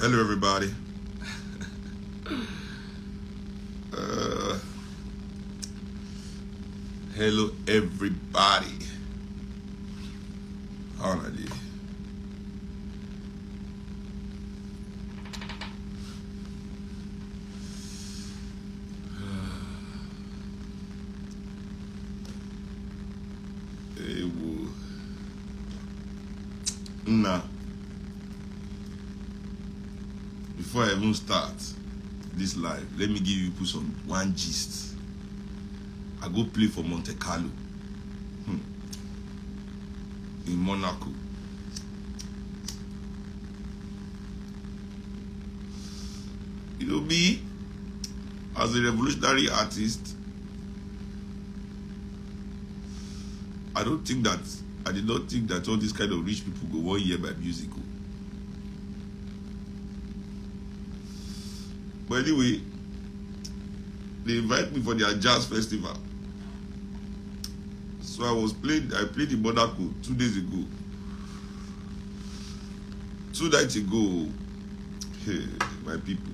Hello, everybody. Hello, everybody. How are you? Nah. Before I even start this live, let me give you one gist. I go play for Monte Carlo in Monaco. You know me, as a revolutionary artist, I did not think that all these kind of rich people go 1 year by musical. But anyway, they invite me for their jazz festival. So I played in Monaco 2 days ago. 2 nights ago, hey, my people.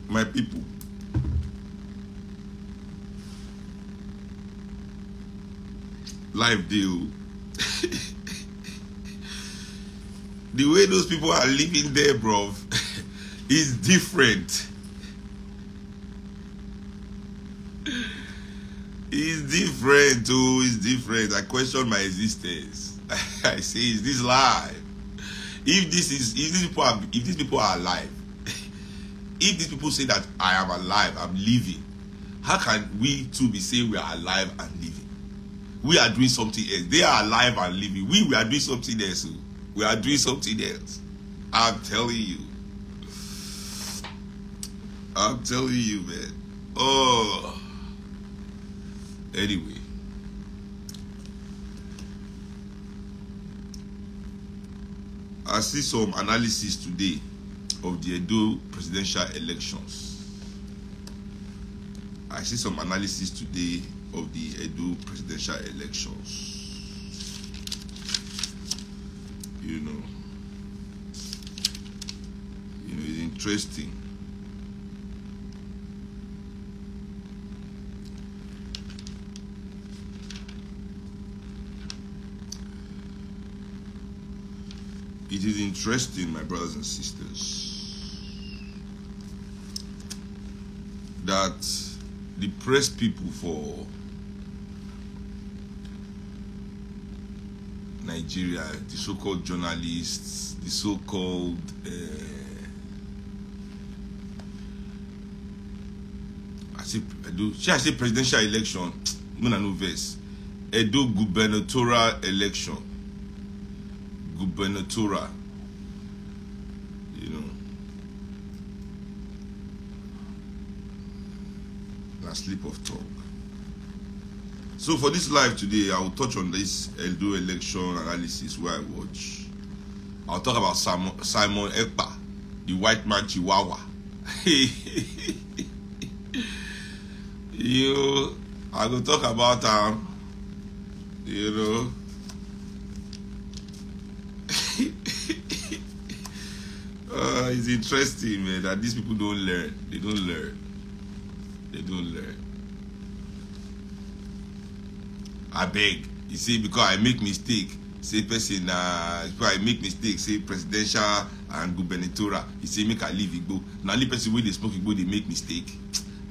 My people. Life deal. The way those people are living there, bro, is different. It's different, too. It's different. I question my existence. I say, is this life? If these people are alive, if these people say that I am alive, I'm living, how can we too be saying we are alive and living? We are doing something else. They are alive and living. We are doing something else. We are doing something else. I'm telling you. I'm telling you, man. Oh. Anyway. I see some analysis today of the Edo presidential elections. I see some analysis today of the Edo presidential elections. You know, it's interesting. It is interesting, my brothers and sisters, that the press people for Nigeria, the so-called journalists, the so-called I say presidential election, no verse. Edo gubernatorial election. Gubernatorial. You know. A slip of tongue. So for this live today, I will touch on this Edo election analysis where I watch. I'll talk about Simon Expa, the white man Chihuahua. I will talk about you know. It's interesting, man, that these people don't learn. They don't learn. I beg. You see, because I make mistake, say person, because I make mistake, say presidential and gubernatorial. You say make I leave Igbo. Now only person when they smoke Igbo, they make mistake.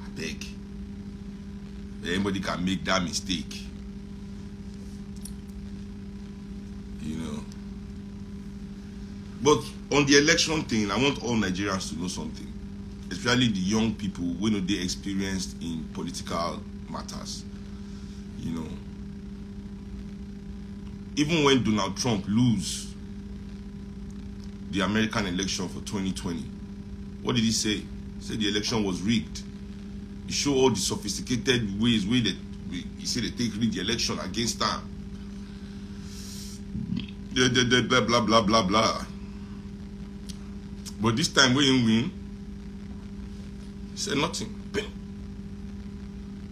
I beg. Anybody can make that mistake. You know. But on the election thing, I want all Nigerians to know something. Especially the young people who know they experienced in political matters. You know. Even when Donald Trump lose the American election for 2020, what did he say? He said the election was rigged. He showed all the sophisticated ways he said they take the election against them. Blah, blah, blah, blah, blah. But this time when you win, said nothing.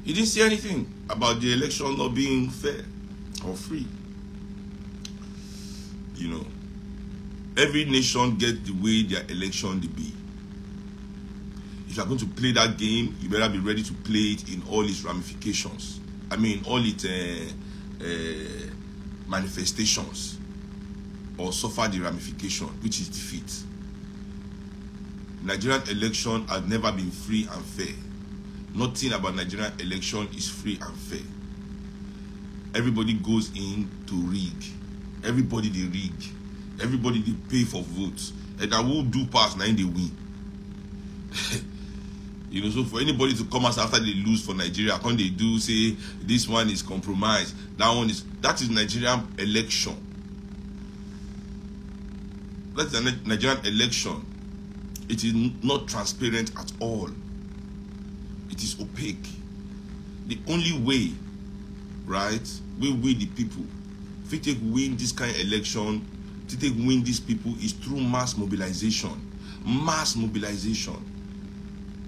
He didn't say anything about the election not being fair or free. You know, every nation gets the way their election to be. If you are going to play that game, you better be ready to play it in all its ramifications. I mean, all its manifestations, or suffer the ramification, which is defeat. Nigerian election has never been free and fair. Nothing about Nigerian election is free and fair. Everybody goes in to rig. Everybody they rig. Everybody they pay for votes. And I will do pass, now they win. You know, so for anybody to come out after they lose for Nigeria, can they do say this one is compromised, that is Nigerian election. That's the Nigerian election. It is not transparent at all. It is opaque. The only way, right, we the people, if we take win this kind of election, to take win these people is through mass mobilization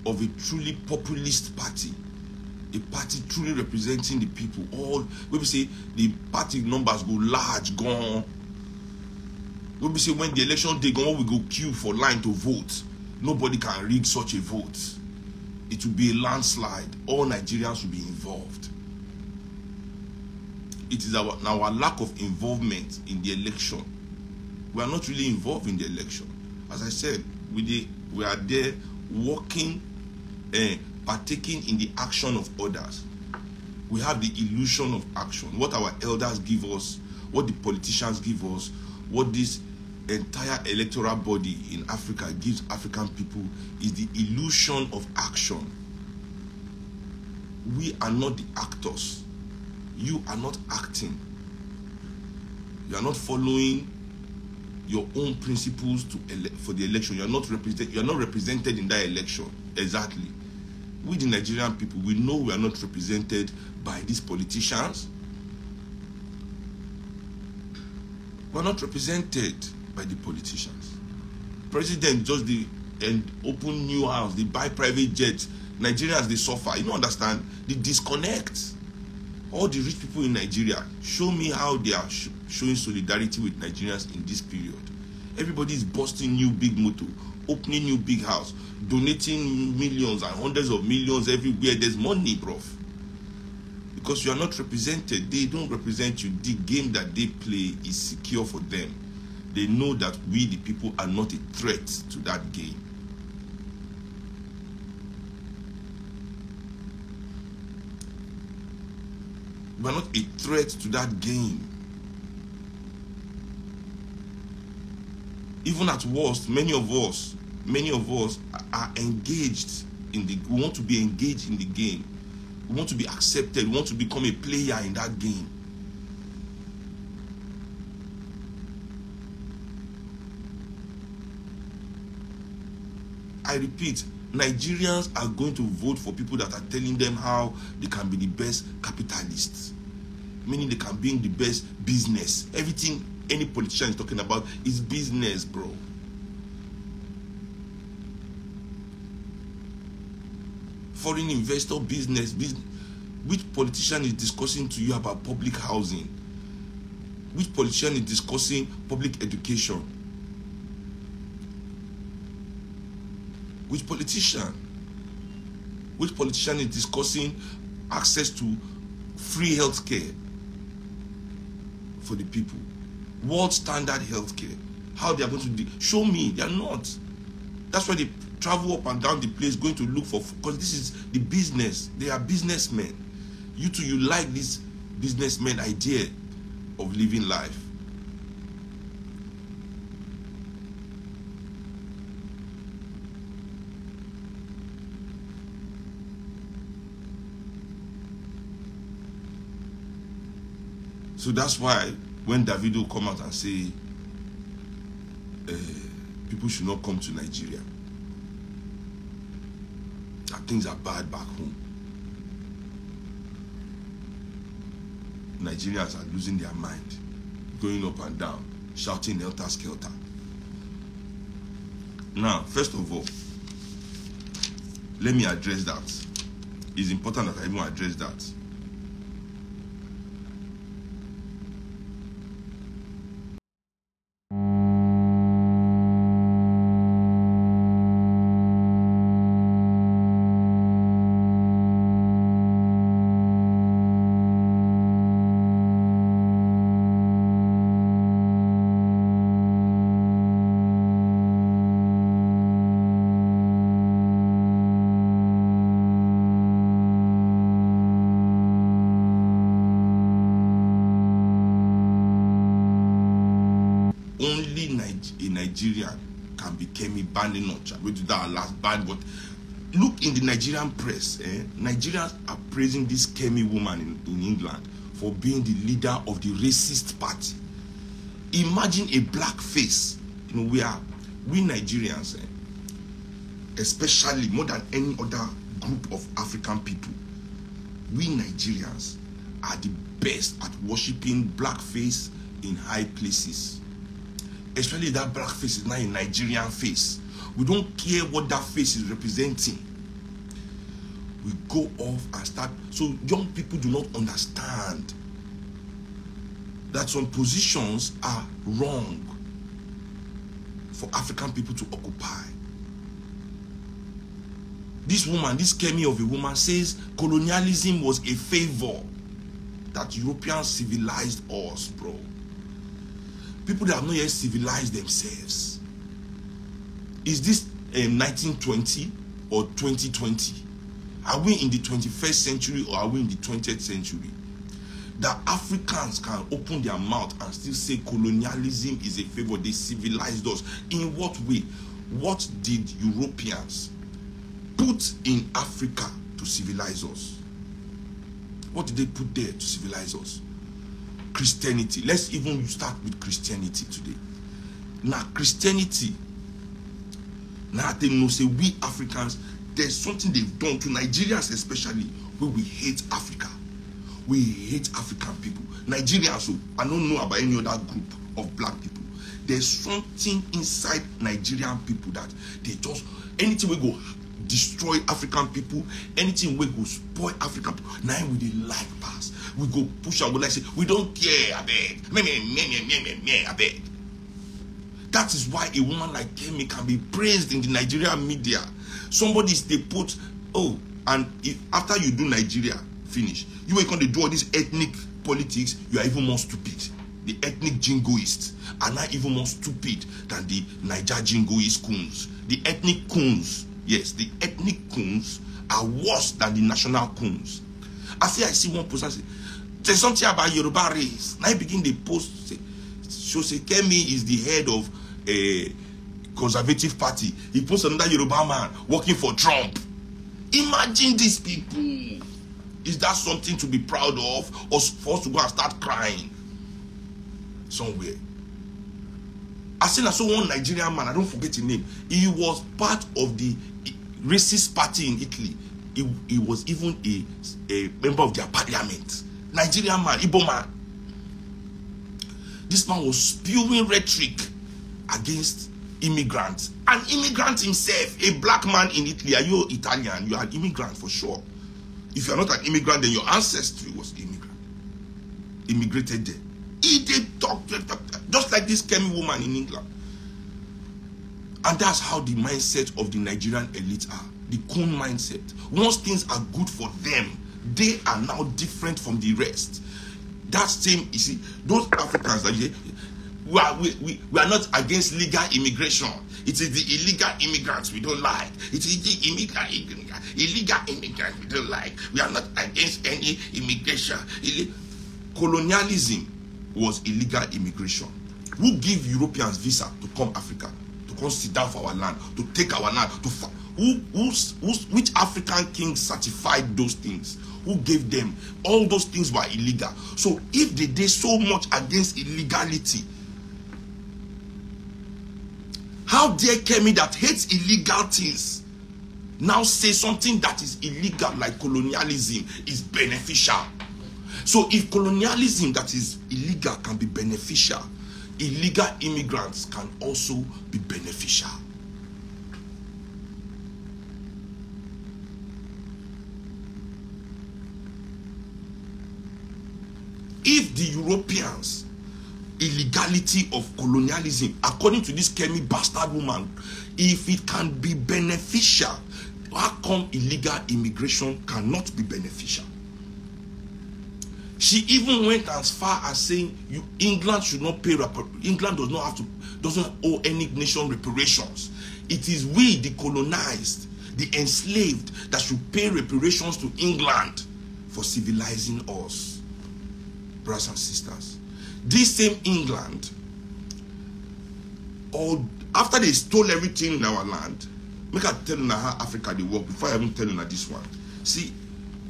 of a truly populist party, a party truly representing the people. All we say the party numbers go large, gone. We say when the election day gone, we go queue for line to vote. Nobody can rig such a vote. It will be a landslide. All Nigerians will be involved. It is our lack of involvement in the election. We are not really involved in the election. As I said, we are there working and partaking in the action of others. We have the illusion of action. What our elders give us, what the politicians give us, what this entire electoral body in Africa gives African people is the illusion of action. We are not the actors. You are not acting. You are not following your own principles for the election. You are not represented in that election. Exactly. We, the Nigerian people, we know we are not represented by these politicians. We are not represented by the politicians. President just open new house, they buy private jets. Nigerians, they suffer. You don't understand? They disconnect. All the rich people in Nigeria, show me how they are showing solidarity with Nigerians in this period. Everybody is busting new big motor, opening new big house, donating millions and hundreds of millions everywhere. There's money, bro. Because you are not represented. They don't represent you. The game that they play is secure for them. They know that we, the people, are not a threat to that game. We are not a threat to that game. Even at worst, many of us are engaged in the. We want to be engaged in the game. We want to be accepted. We want to become a player in that game. I repeat, Nigerians are going to vote for people that are telling them how they can be the best capitalists. Meaning they can be in the best business. Everything any politician is talking about is business, bro. Foreign investor business. Which politician is discussing to you about public housing? Which politician is discussing public education? Which politician is discussing access to free healthcare for the people? World standard healthcare. How they are going to show me? They are not. That's why they travel up and down the place going to look for, because this is the business. They are businessmen. You too, you like this businessman idea of living life. So that's why when Davido come out and say people should not come to Nigeria, that things are bad back home, Nigerians are losing their mind, going up and down, shouting helter skelter. Now, first of all, let me address that. It's important that I even address that. Only a Nigerian can be Kemi banning Notch. I'm going to do that last band, but look in the Nigerian press. Nigerians are praising this Kemi woman in England for being the leader of the racist party. Imagine a black face. You know, we Nigerians, especially more than any other group of African people, we Nigerians are the best at worshiping blackface in high places. Especially that black face is not a Nigerian face. We don't care what that face is representing. We go off and start. So young people do not understand that some positions are wrong for African people to occupy. This woman, this Kemi of a woman, says colonialism was a favor that Europeans civilized us, bro. People that have not yet civilized themselves. Is this 1920 or 2020? Are we in the 21st century or are we in the 20th century? That Africans can open their mouth and still say colonialism is a favor, they civilized us. In what way? What did Europeans put in Africa to civilize us? What did they put there to civilize us? Christianity. Let's even start with Christianity today. Now, Christianity, now they know, say we Africans, there's something they've done to Nigerians especially, where we hate Africa. We hate African people. Nigerians, so I don't know about any other group of black people. There's something inside Nigerian people that they just, anything we go destroy African people, anything we go spoil African people, now we they like pass. We go push and go like say, we don't care, I beg. I beg. That is why a woman like Kemi can be praised in the Nigerian media. Somebody they put, oh, and if after you do Nigeria, finish. You ain't going to do all this ethnic politics, you are even more stupid. The ethnic jingoists are not even more stupid than the Niger jingoist coons. The ethnic coons, yes, the ethnic coons are worse than the national coons. I see one person say, there's something about Yoruba race. Now I begin the post, say Kemi is the head of a conservative party. He posts another Yoruba man working for Trump. Imagine these people. Is that something to be proud of, or for us to go and start crying somewhere? I saw one Nigerian man, I don't forget his name. He was part of the racist party in Italy. He was even a member of their parliament. Nigerian man, Igbo man. This man was spewing rhetoric against immigrants. An immigrant himself, a black man in Italy. Are you Italian? You are an immigrant for sure. If you are not an immigrant, then your ancestry was immigrated there. He did talk just like this Kemi woman in England. And that's how the mindset of the Nigerian elite are. The coon mindset. Once things are good for them, they are now different from the rest. That same, you see, those Africans that you say, we are not against legal immigration. It is the illegal immigrants we don't like. It is the illegal immigrants we don't like. We are not against any immigration. Colonialism was illegal immigration. Who give Europeans visa to come Africa, to come sit down for our land, to take our land, which African king certified those things? Who gave them? All those things were illegal. So if they did so much against illegality, how dare Kemi that hates illegal things now say something that is illegal like colonialism is beneficial? So if colonialism that is illegal can be beneficial, illegal immigrants can also be beneficial. if the Europeans illegality of colonialism, according to this Kemi bastard woman, if it can be beneficial, how come illegal immigration cannot be beneficial? She even went as far as saying England should not pay England doesn't owe any nation reparations. It is we, the colonized, the enslaved, that should pay reparations to England for civilizing us. Brothers and sisters, this same England, after they stole everything in our land, make I tell you how Africa they work before I even tell you this one. See,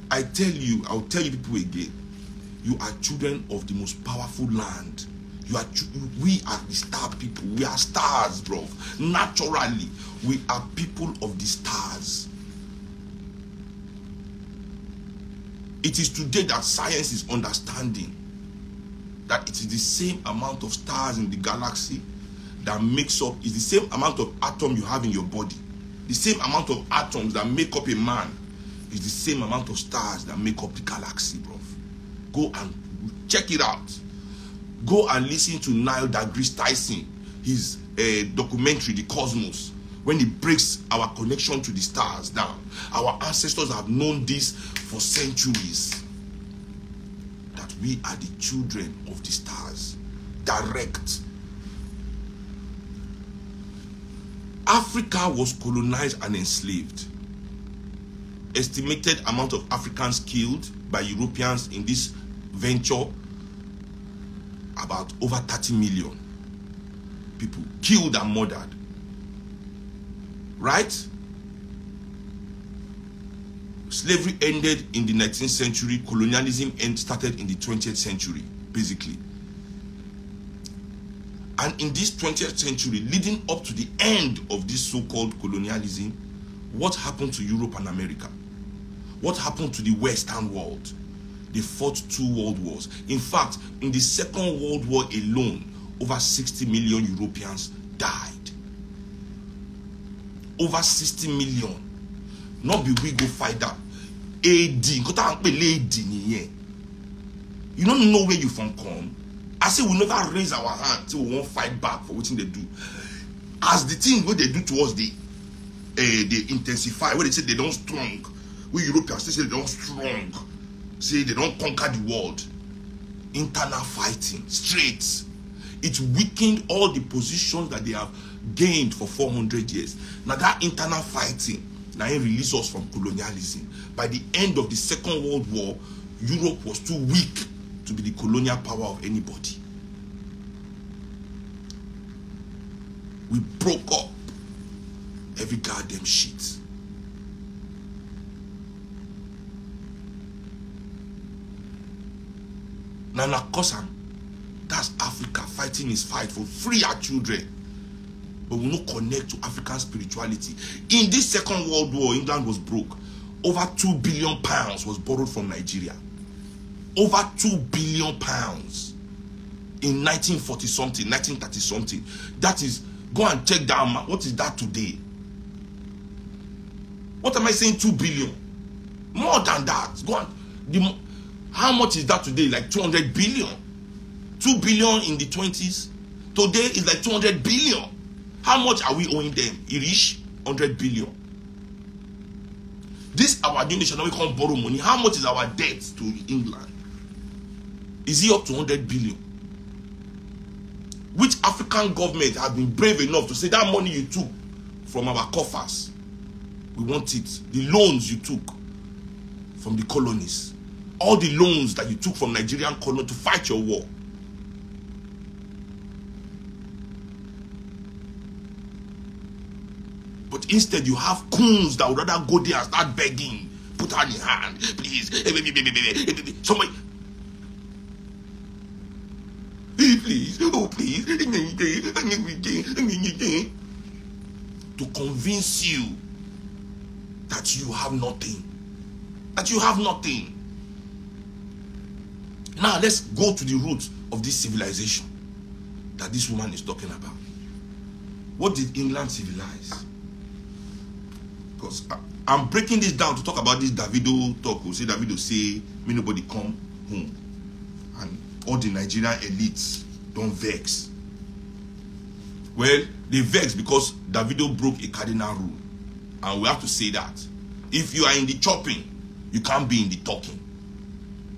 I'll tell you people again. You are children of the most powerful land. We are the star people. We are stars, bro. Naturally, we are people of the stars. It is today that science is understanding that it is the same amount of stars in the galaxy that makes up, is the same amount of atom you have in your body. The same amount of atoms that make up a man is the same amount of stars that make up the galaxy, bro. Go and check it out. Go and listen to Neil deGrasse Tyson, his documentary, The Cosmos, when he breaks our connection to the stars down. Our ancestors have known this for centuries, that we are the children of the stars. Direct. Africa was colonized and enslaved. Estimated amount of Africans killed by Europeans in this venture, about over 30 million people killed and murdered. Right? Slavery ended in the 19th century. Colonialism started in the 20th century, basically. And in this 20th century, leading up to the end of this so-called colonialism, what happened to Europe and America? What happened to the Western world? They fought 2 world wars. In fact, in the Second World War alone, over 60 million Europeans died. Over 60 million. Not be we go fight that. AD. You don't know where you from come. I say we never raise our hand till we won't fight back for what they do. As the thing what they do to us, they intensify. When they say they don't strong, we Europeans say they don't strong. Say they don't conquer the world. Internal fighting, straight. It weakened all the positions that they have gained for 400 years. Now that internal fighting, now it released us from colonialism. By the end of the Second World War, Europe was too weak to be the colonial power of anybody. We broke up every goddamn shit. Nana Kosan, that's Africa fighting his fight for free our children. But we will not connect to African spirituality. In this Second World War, England was broke. Over £2 billion was borrowed from Nigeria. Over £2 billion in 1940 something, 1930 something. That is, go and check down. What is that today? What am I saying? 2 billion. More than that. Go on. How much is that today? Like 200 billion. 2 billion in the 20s. Today is like 200 billion. How much are we owing them? Irish 100 billion. This our new nation, now we can't borrow money. How much is our debt to England? Is it up to 100 billion? Which African government has been brave enough to say that money you took from our coffers, we want it? The loans you took from the colonies, all the loans that you took from Nigerian colony to fight your war. But instead you have coons that would rather go there and start begging. Put out your hand, please. Somebody. Please, oh please. To convince you that you have nothing. That you have nothing. Now let's go to the roots of this civilization that this woman is talking about. What did England civilize? Because I'm breaking this down to talk about this Davido talk. Say Davido say, me nobody come home. And all the Nigerian elites don't vex. Well, they vex because Davido broke a cardinal rule. And we have to say that. If you are in the chopping, you can't be in the talking.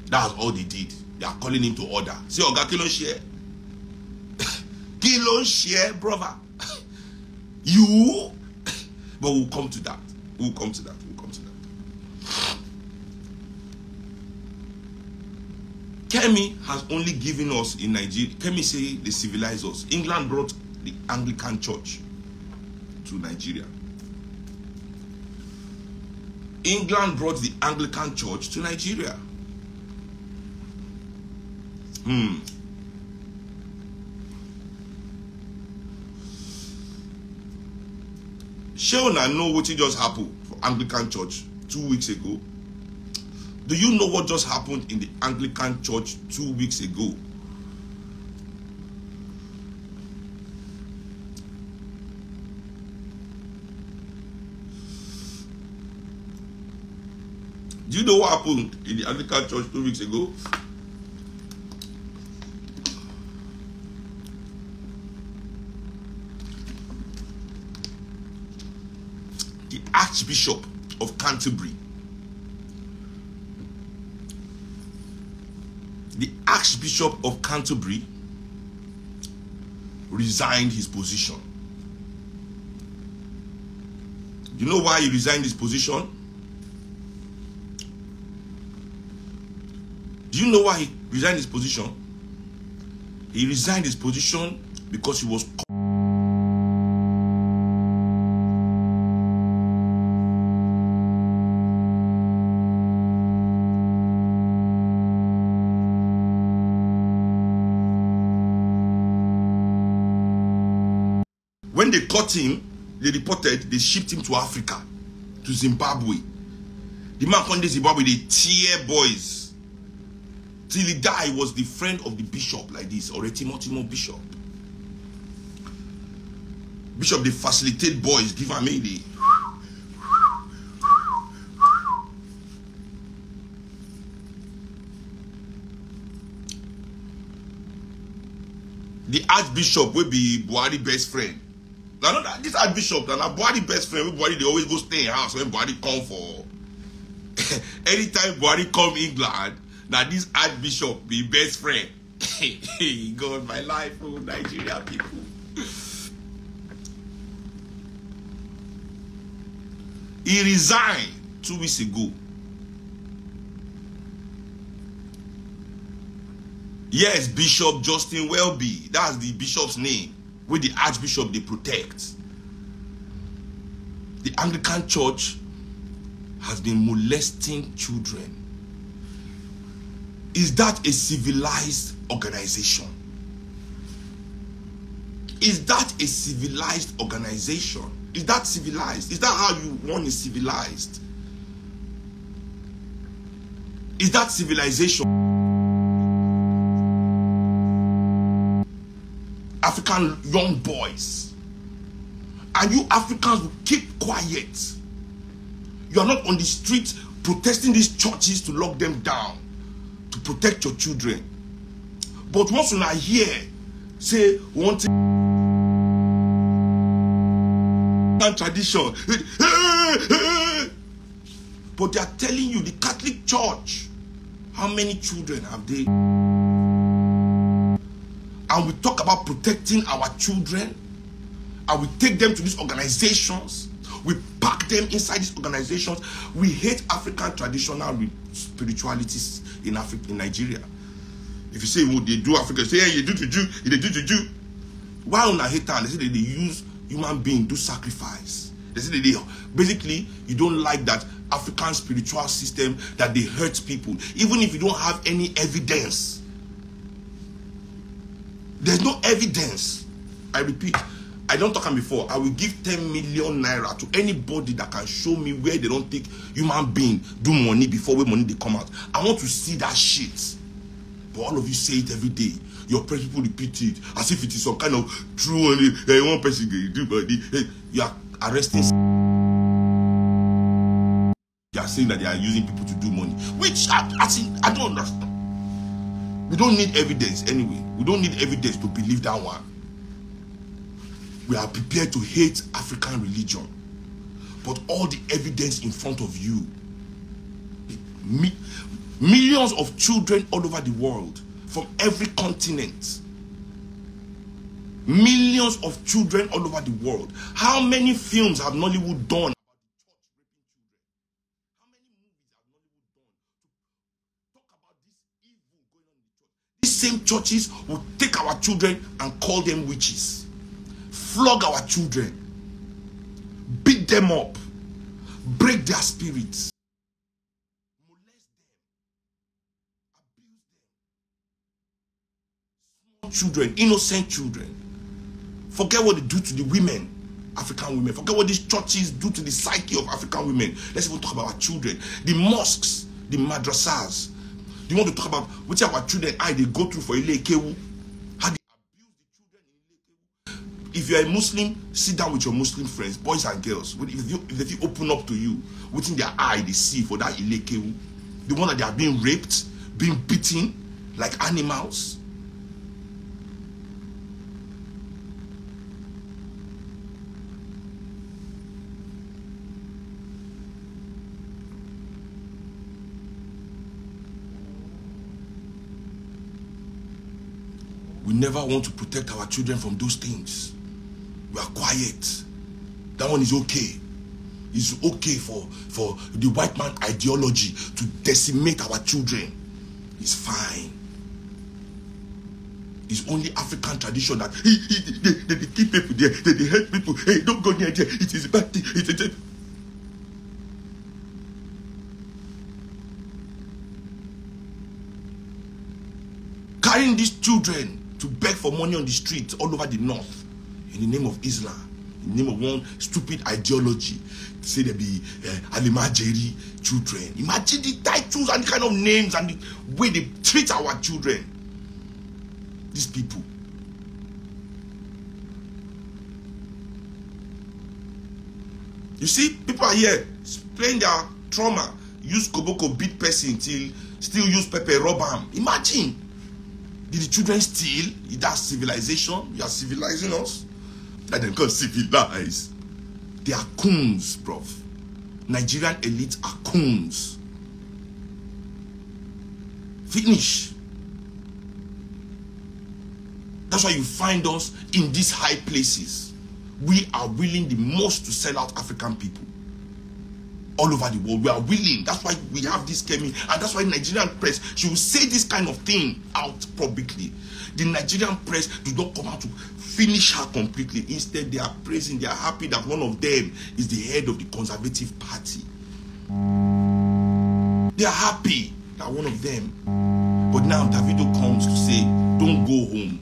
That's all they did. They are calling him to order. Say, Oga, kilo share. Kilo share, brother. You? But we'll come to that. We'll come to that. We'll come to that. Kemi has only given us in Nigeria. Kemi say they civilized us. England brought the Anglican Church to Nigeria. England brought the Anglican Church to Nigeria. Seun, I know what just happened for Anglican Church 2 weeks ago. Do you know what just happened in the Anglican Church 2 weeks ago? Do you know what happened in the Anglican Church 2 weeks ago? The Archbishop of Canterbury. The Archbishop of Canterbury resigned his position. You know why he resigned his position? Do you know why he resigned his position? He resigned his position because he was when they caught him, they reported they shipped him to Africa, to Zimbabwe. The man from Zimbabwe, they tear boys. Till he died, he was the friend of the bishop like this, or a Timothy bishop. Bishop, they facilitate boys, give him a the Archbishop will be Buhari best friend. Now, this Archbishop, now Buhari best friend, Buhari, they always go stay in house when Buhari come for. Anytime Buhari come England, now this Archbishop be best friend. God, my life, oh, Nigeria people. He resigned 2 weeks ago. Yes, Bishop Justin Welby. That's the bishop's name. With the Archbishop they protect. The Anglican Church has been molesting children. Is that a civilized organization? Is that a civilized organization? Is that civilized? Is that how you want it civilized? Is that civilization? African young boys. And you Africans will keep quiet. You are not on the street protesting these churches to lock them down, to protect your children. But once you are here, say, one thing, tradition. But they are telling you, the Catholic Church, how many children have they? And we talk about protecting our children, and we take them to these organizations. We pack them inside these organizations. We hate African traditional spiritualities in Africa, in Nigeria. If you say, well, they do Africa, say, hey, you do to Jew, they do to Jew. Why on a hate them? They say that they use human beings, do sacrifice. They say that they, basically, you don't like that African spiritual system, that they hurt people. Even if you don't have any evidence. There's no evidence. I repeat, I don't talk about before. I will give 10 million naira to anybody that can show me where they don't take human being do money before when money they come out. I want to see that shit. But all of you say it every day. Your press people repeat it as if it is some kind of true only. One person can do body. You are arresting. You are saying that they are using people to do money, which I don't understand. We don't need evidence anyway. We don't need evidence to believe that one. We are prepared to hate African religion. But all the evidence in front of you, millions of children all over the world, from every continent, millions of children all over the world. How many films have Nollywood done? How many movies have Nollywood done to talk about this evil going on in the church? These same churches will take our children and call them witches, flog our children, beat them up, break their spirits, molest them, abuse them. Small children, innocent children. Forget what they do to the women, African women. Forget what these churches do to the psyche of African women. Let's even talk about our children. The mosques, the madrasas. Do you want to talk about which our children they go through for Ile-Kewu? How they abuse the children in Ile-Kewu? If you're a Muslim, sit down with your Muslim friends, boys and girls. If they open up to you, within their eye they see for that Ile-Kewu, the one that they are being raped, being beaten like animals. We never want to protect our children from those things. We are quiet. That one is okay. It's okay for the white man ideology to decimate our children. It's fine. It's only African tradition that they keep people there, they hate people. Hey, don't go near there. It is a bad thing. Carrying these children to beg for money on the streets all over the north in the name of Islam, in the name of one stupid ideology. Say there be Alimajeri children. Imagine the titles and the kind of names and the way they treat our children. These people. You see, people are here playing their trauma. Use koboko, beat person till still use pepper, rub them. Imagine. Did the children steal? Is that civilization? You are civilizing us? Let them come civilize. They are coons, prof. Nigerian elites are coons. Finish. That's why you find us in these high places. We are willing the most to sell out African people. All over the world, we are willing. That's why we have this coming, and that's why Nigerian press, she will say this kind of thing out publicly. The Nigerian press do not come out to finish her completely. Instead, they are praising, they are happy that one of them is the head of the Conservative Party. They are happy that one of them. But now Davido comes to say, don't go home.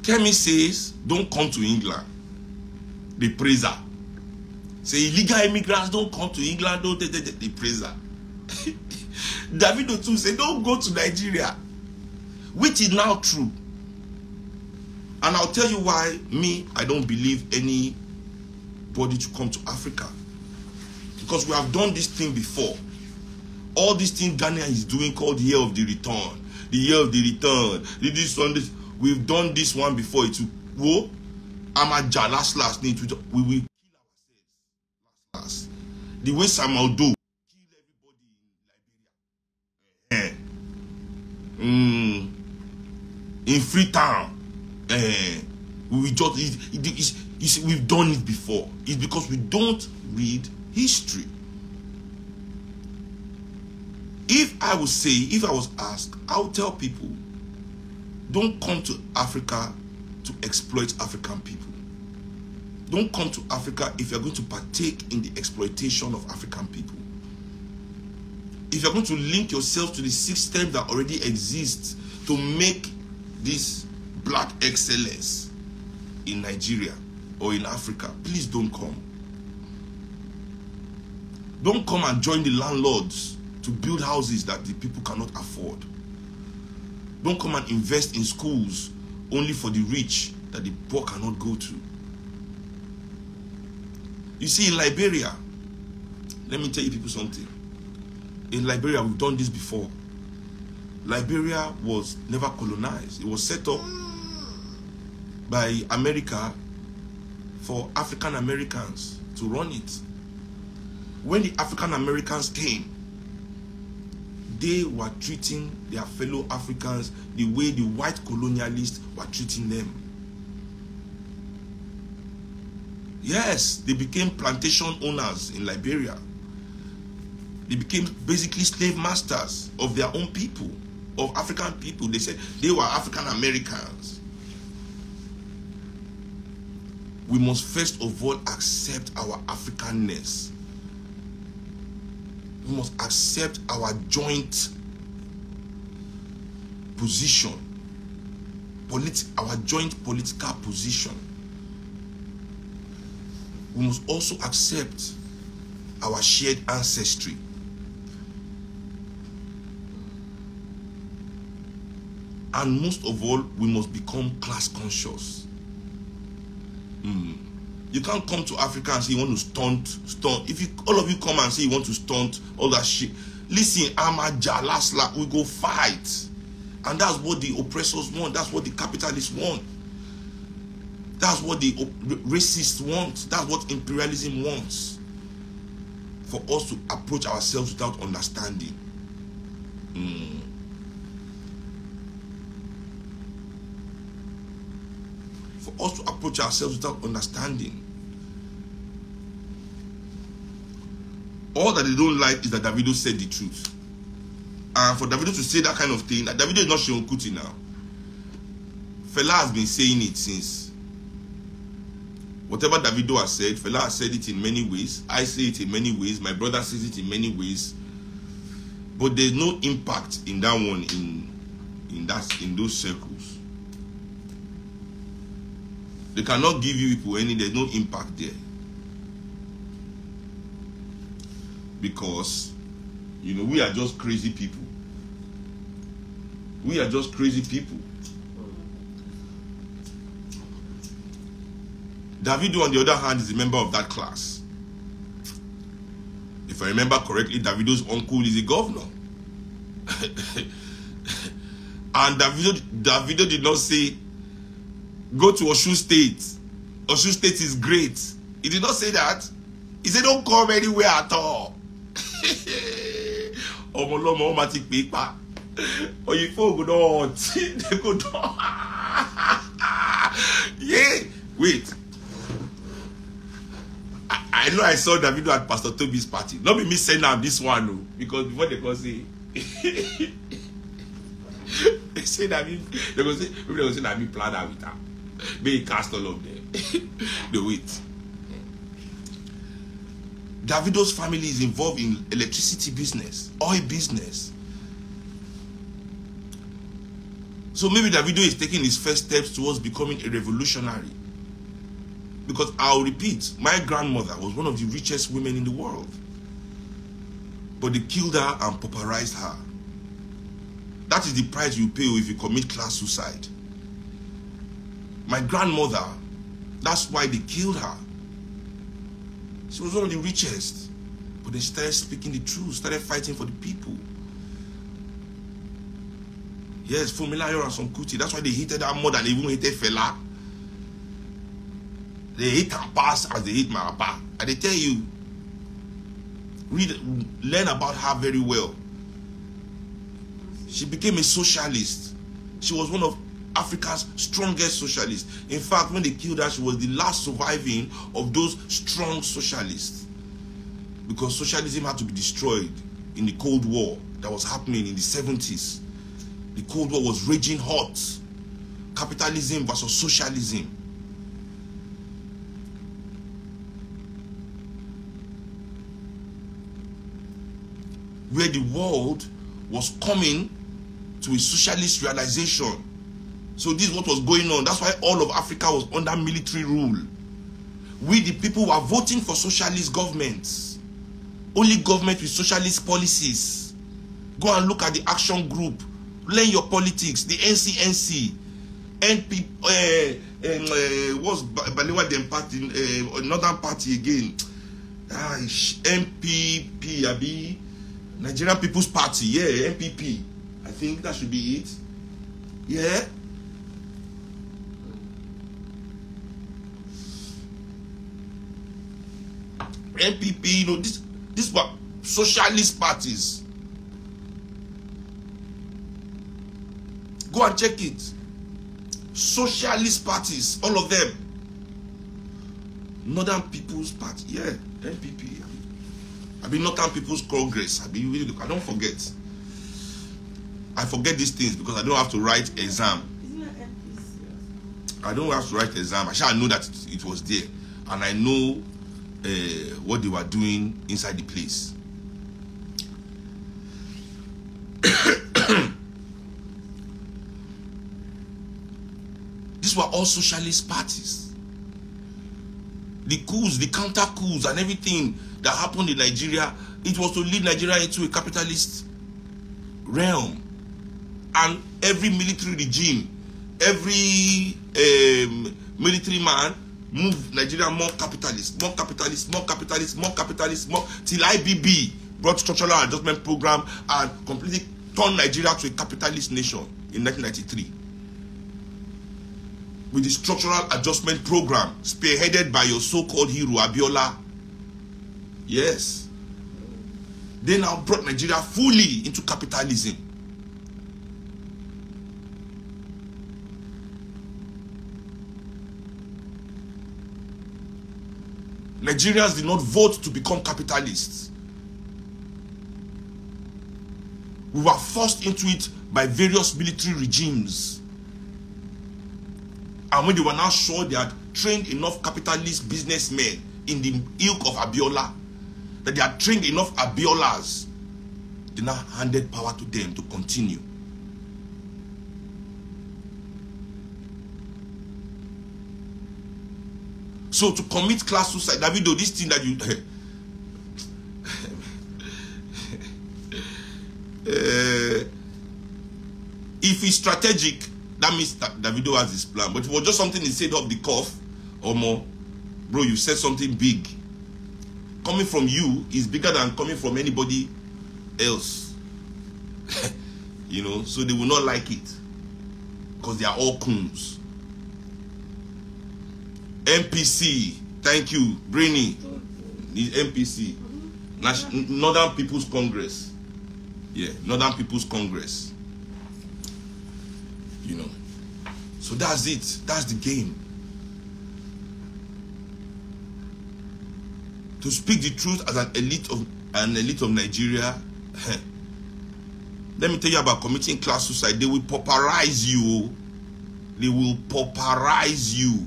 Kemi says, don't come to England. The praise her. Say illegal immigrants don't come to England, don't they praise her. Davido too say don't go to Nigeria, which is now true. And I'll tell you why I don't believe anybody to come to Africa. Because we have done this thing before. All these things Ghana is doing called the year of the return. The year of the return. We've done this one before. It's whoa. Amaja last we will kill ourselves last. The way Samuel do kill everybody in Liberia, in Freetown, we just we've done it before. It's because we don't read history. If I was asked, I would tell people, don't come to Africa to exploit African people. Don't come to Africa if you're going to partake in the exploitation of African people. If you're going to link yourself to the system that already exists to make this black excellence in Nigeria or in Africa, please don't come. Don't come and join the landlords to build houses that the people cannot afford. Don't come and invest in schools only for the rich that the poor cannot go to. You see, in Liberia, let me tell you people something. In Liberia, we've done this before. Liberia was never colonized. It was set up by America for African Americans to run it. When the African Americans came, they were treating their fellow Africans the way the white colonialists were treating them. Yes, they became plantation owners in Liberia. They became basically slave masters of their own people, of African people. They said they were African Americans. We must first of all accept our Africanness. We must accept our joint position, our joint political position. We must also accept our shared ancestry. And most of all, we must become class conscious. You can't come to Africa and say you want to stunt. If all of you come and say you want to stunt all that shit, listen, Amaja, last we go fight. And that's what the oppressors want. That's what the capitalists want. That's what the racists want. That's what imperialism wants. For us to approach ourselves without understanding. For us to approach ourselves without understanding. All that they don't like is that Davido said the truth. And for Davido to say that kind of thing, that Davido is not Seun Kuti now. Fela has been saying it since. Whatever Davido has said, Fela has said it in many ways. I say it in many ways. My brother says it in many ways. But there's no impact in that one, in those circles. They cannot give you people any, there's no impact there. Because, you know, we are just crazy people. We are just crazy people. Davido, on the other hand, is a member of that class. If I remember correctly, Davido's uncle is a governor. And Davido did not say, go to Osun State. Osun State is great. He did not say that. He said, don't come anywhere at all. Omolomo matic paper. Or you folk go don't. They go don't. Yeah. Wait. I know I saw Davido at Pastor Toby's party. Not be me saying now this one, no. Because before they go say, they say that they go say, maybe they go say that me plan that with her. May cast all of them. The wait. Davido's family is involved in electricity business, oil business. So maybe Davido is taking his first steps towards becoming a revolutionary. Because I'll repeat, my grandmother was one of the richest women in the world. But they killed her and pauperized her. That is the price you pay if you commit class suicide. My grandmother, that's why they killed her. She was one of the richest. But they started speaking the truth, started fighting for the people. Yes, Fumilayo and Seun Kuti. That's why they hated her more than they even hated Fela. They hate her past as they hate my papa. And they tell you, learn about her very well. She became a socialist. She was one of Africa's strongest socialists. In fact, when they killed her, she was the last surviving of those strong socialists. Because socialism had to be destroyed in the Cold War that was happening in the 70s. The Cold War was raging hot. Capitalism versus socialism. Where the world was coming to a socialist realization. So this is what was going on. That's why all of Africa was under military rule. We, the people, were voting for socialist governments. Only government with socialist policies. Go and look at the action group. Learn your politics. The NCNC. NP, what's Balewa Dem Party, Northern Party again. MPP, Abi. Nigerian People's Party, yeah, NPP. I think that should be it. Yeah. NPP, you know, this were socialist parties. Go and check it. Socialist parties, all of them. Northern People's Party, yeah, NPP. I mean, Northern People's Congress. I don't forget. I forget these things because I don't have to write exam. I don't have to write exam. I shall know that it was there, and I know what they were doing inside the place. These were all socialist parties. The coups, the counter coups, and everything that happened in Nigeria, it was to lead Nigeria into a capitalist realm. And every military regime, every military man moved Nigeria more capitalist, more capitalist, more capitalist, more capitalist, more, till IBB brought structural adjustment program and completely turned Nigeria to a capitalist nation in 1993. With the structural adjustment program spearheaded by your so-called hero Abiola. Yes. They now brought Nigeria fully into capitalism. Nigerians did not vote to become capitalists. We were forced into it by various military regimes. And when they were now sure they had trained enough capitalist businessmen in the ilk of Abiola, that they had trained enough Abiolas, they now handed power to them to continue. So to commit class suicide, Davido, this thing that you if it's strategic, that means that Davido has his plan. But if it was just something he said off the cuff or more, bro, you said something big. Coming from you is bigger than coming from anybody else. You know, so they will not like it because they are all coons. MPC, thank you, Brainy. MPC, Northern People's Congress. Yeah, Northern People's Congress. You know, so that's it. That's the game. To speak the truth as an elite of Nigeria. Let me tell you about committing class suicide. They will pauperize you. They will pauperize you.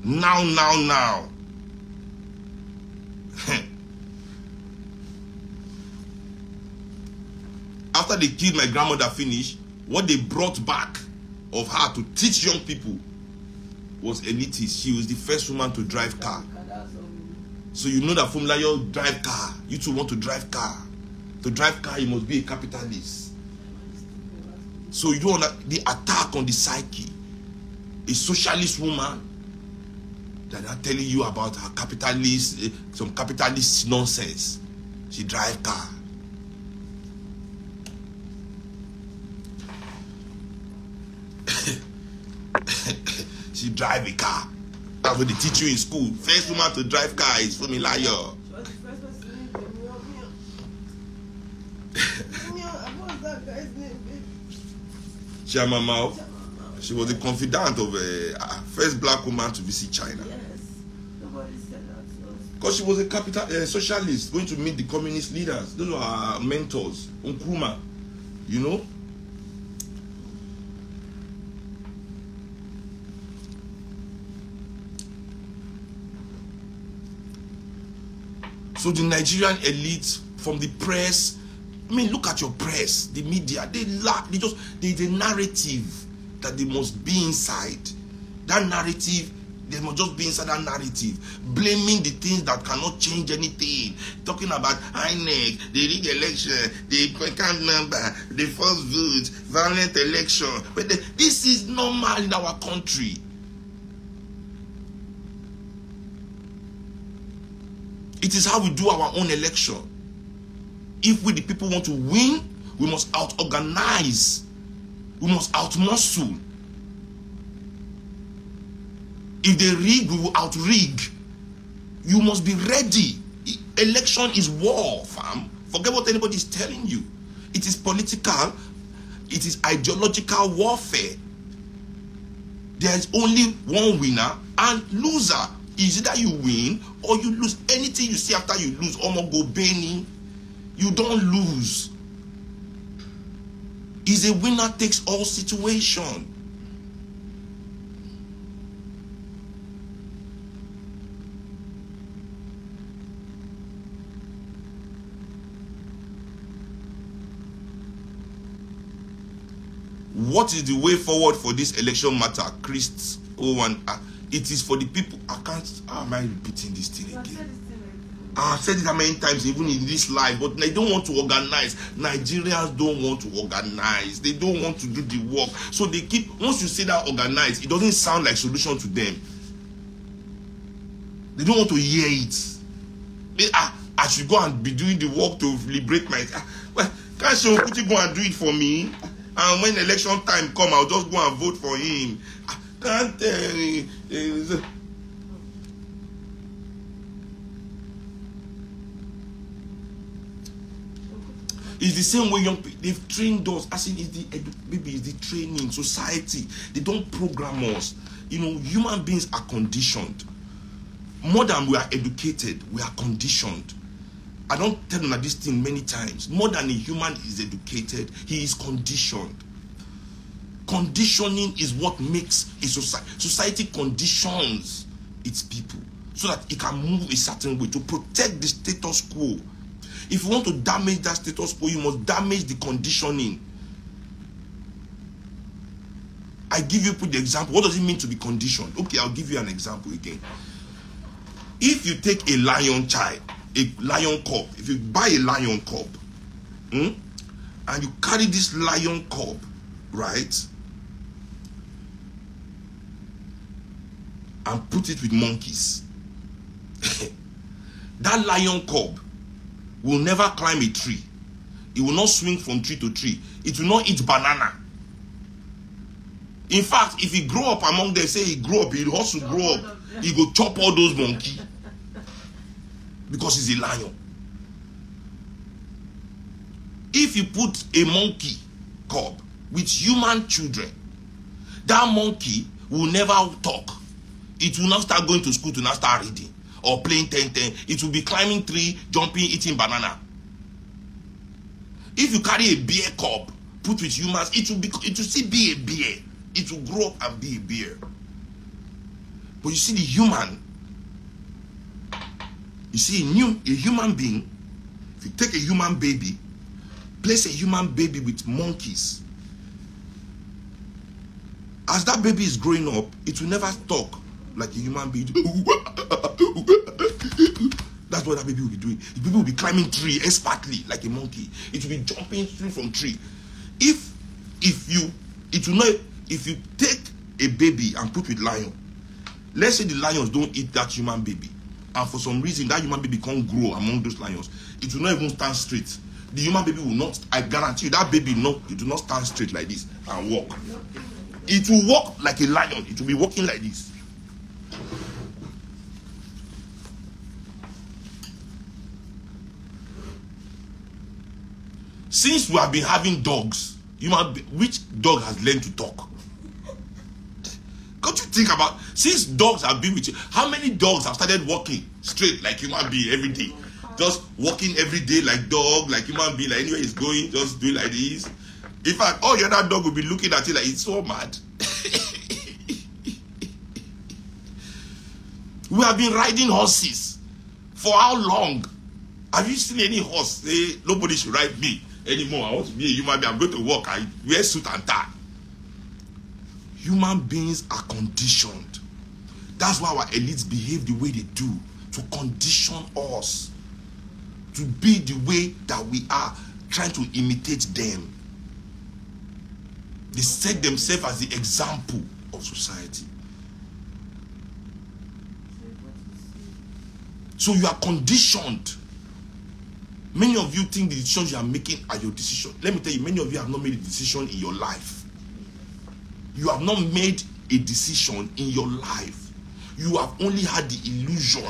Now. After they killed my grandmother finish, what they brought back of her to teach young people was elitist. She was the first woman to drive car. So you know that from like you drive car, you too want to drive car. To drive car, you must be a capitalist. So you know that the attack on the psyche, a socialist woman that are telling you about her capitalist, some capitalist nonsense. She drive car. She drive a car. That's what they teach you in school. First woman to drive car is Fumilayo. Chiamamao. She was the confidant of a first black woman to visit China. Yes. Nobody said that. Because she was a capital socialist going to meet the communist leaders. Those were her mentors. Nkrumah. You know? So the Nigerian elite, from the press, I mean, look at your press, the media, there's a narrative that they must be inside. That narrative, they must just be inside that narrative, blaming the things that cannot change anything, talking about INEC, the rigged election, the account number, the false vote, violent election. But this is normal in our country. It is how we do our own election. If we the people want to win, we must out-organize. We must out-muscle. If they rig, we will out-rig. You must be ready. Election is war, fam. Forget what anybody is telling you. It is political. It is ideological warfare. There is only one winner and loser. Is either you win or you lose. Anything you see after you lose, Omo go Benny, you don't lose. Is a winner takes all situation. What is the way forward for this election matter, Christ? It is for the people. I can't. How am I repeating this thing again? I've said it how many times, even in this live, but they don't want to organize. Nigerians don't want to organize. They don't want to do the work. So they keep, once you say that organize, it doesn't sound like solution to them. They don't want to hear it. I should go and be doing the work to liberate my... Well, can't Seun go and do it for me? And when election time come, I'll just go and vote for him. I can't... It's the same way young people, they've trained us. I think it's the training, society. They don't program us. You know, human beings are conditioned. More than we are educated, we are conditioned. I don't tell them this thing many times. More than a human is educated, he is conditioned. Conditioning is what makes a society. Society conditions its people so that it can move a certain way to protect the status quo. If you want to damage that status quo, you must damage the conditioning. I give you the example. What does it mean to be conditioned? Okay, I'll give you an example again. If you take a lion child, a lion cub, if you buy a lion cub, and you carry this lion cub, right, and put it with monkeys, that lion cub will never climb a tree. It will not swing from tree to tree. It will not eat banana. In fact, if he grow up among them, say he grow up, he also grow up, he go chop all those monkeys because he's a lion. If you put a monkey cub with human children, that monkey will never talk. It will not start going to school to not start reading or playing 10-10. It will be climbing tree, jumping, eating banana. If you carry a bear cub, put with humans, it will still be a bear. It will grow up and be a bear. But you see the human, you see a human being, if you take a human baby, place a human baby with monkeys, as that baby is growing up, it will never talk like a human being. That's what that baby will be doing. The baby will be climbing tree expertly like a monkey. It will be jumping through from tree. If you take a baby and put with lion, let's say the lions don't eat that human baby, and for some reason that human baby can't grow among those lions, it will not even stand straight. The human baby will not, I guarantee you, that baby it will not stand straight like this and walk. It will walk like a lion. It will be walking like this. Since we have been having dogs, which dog has learned to talk? Can't you think about, since dogs have been with you, how many dogs have started walking straight like human being every day? Just walking every day like dog, like human being, like anywhere he's going, just doing like this. In fact, all your other dog will be looking at you like it's so mad. We have been riding horses for how long? Have you seen any horse say nobody should ride me anymore? I want to be a human being. I'm going to work. I wear suit and tie. Human beings are conditioned. That's why our elites behave the way they do, to condition us to be the way that we are, trying to imitate them. They set themselves as the example of society. So you are conditioned. Many of you think the decisions you are making are your decision. Let me tell you, many of you have not made a decision in your life. You have not made a decision in your life. You have only had the illusion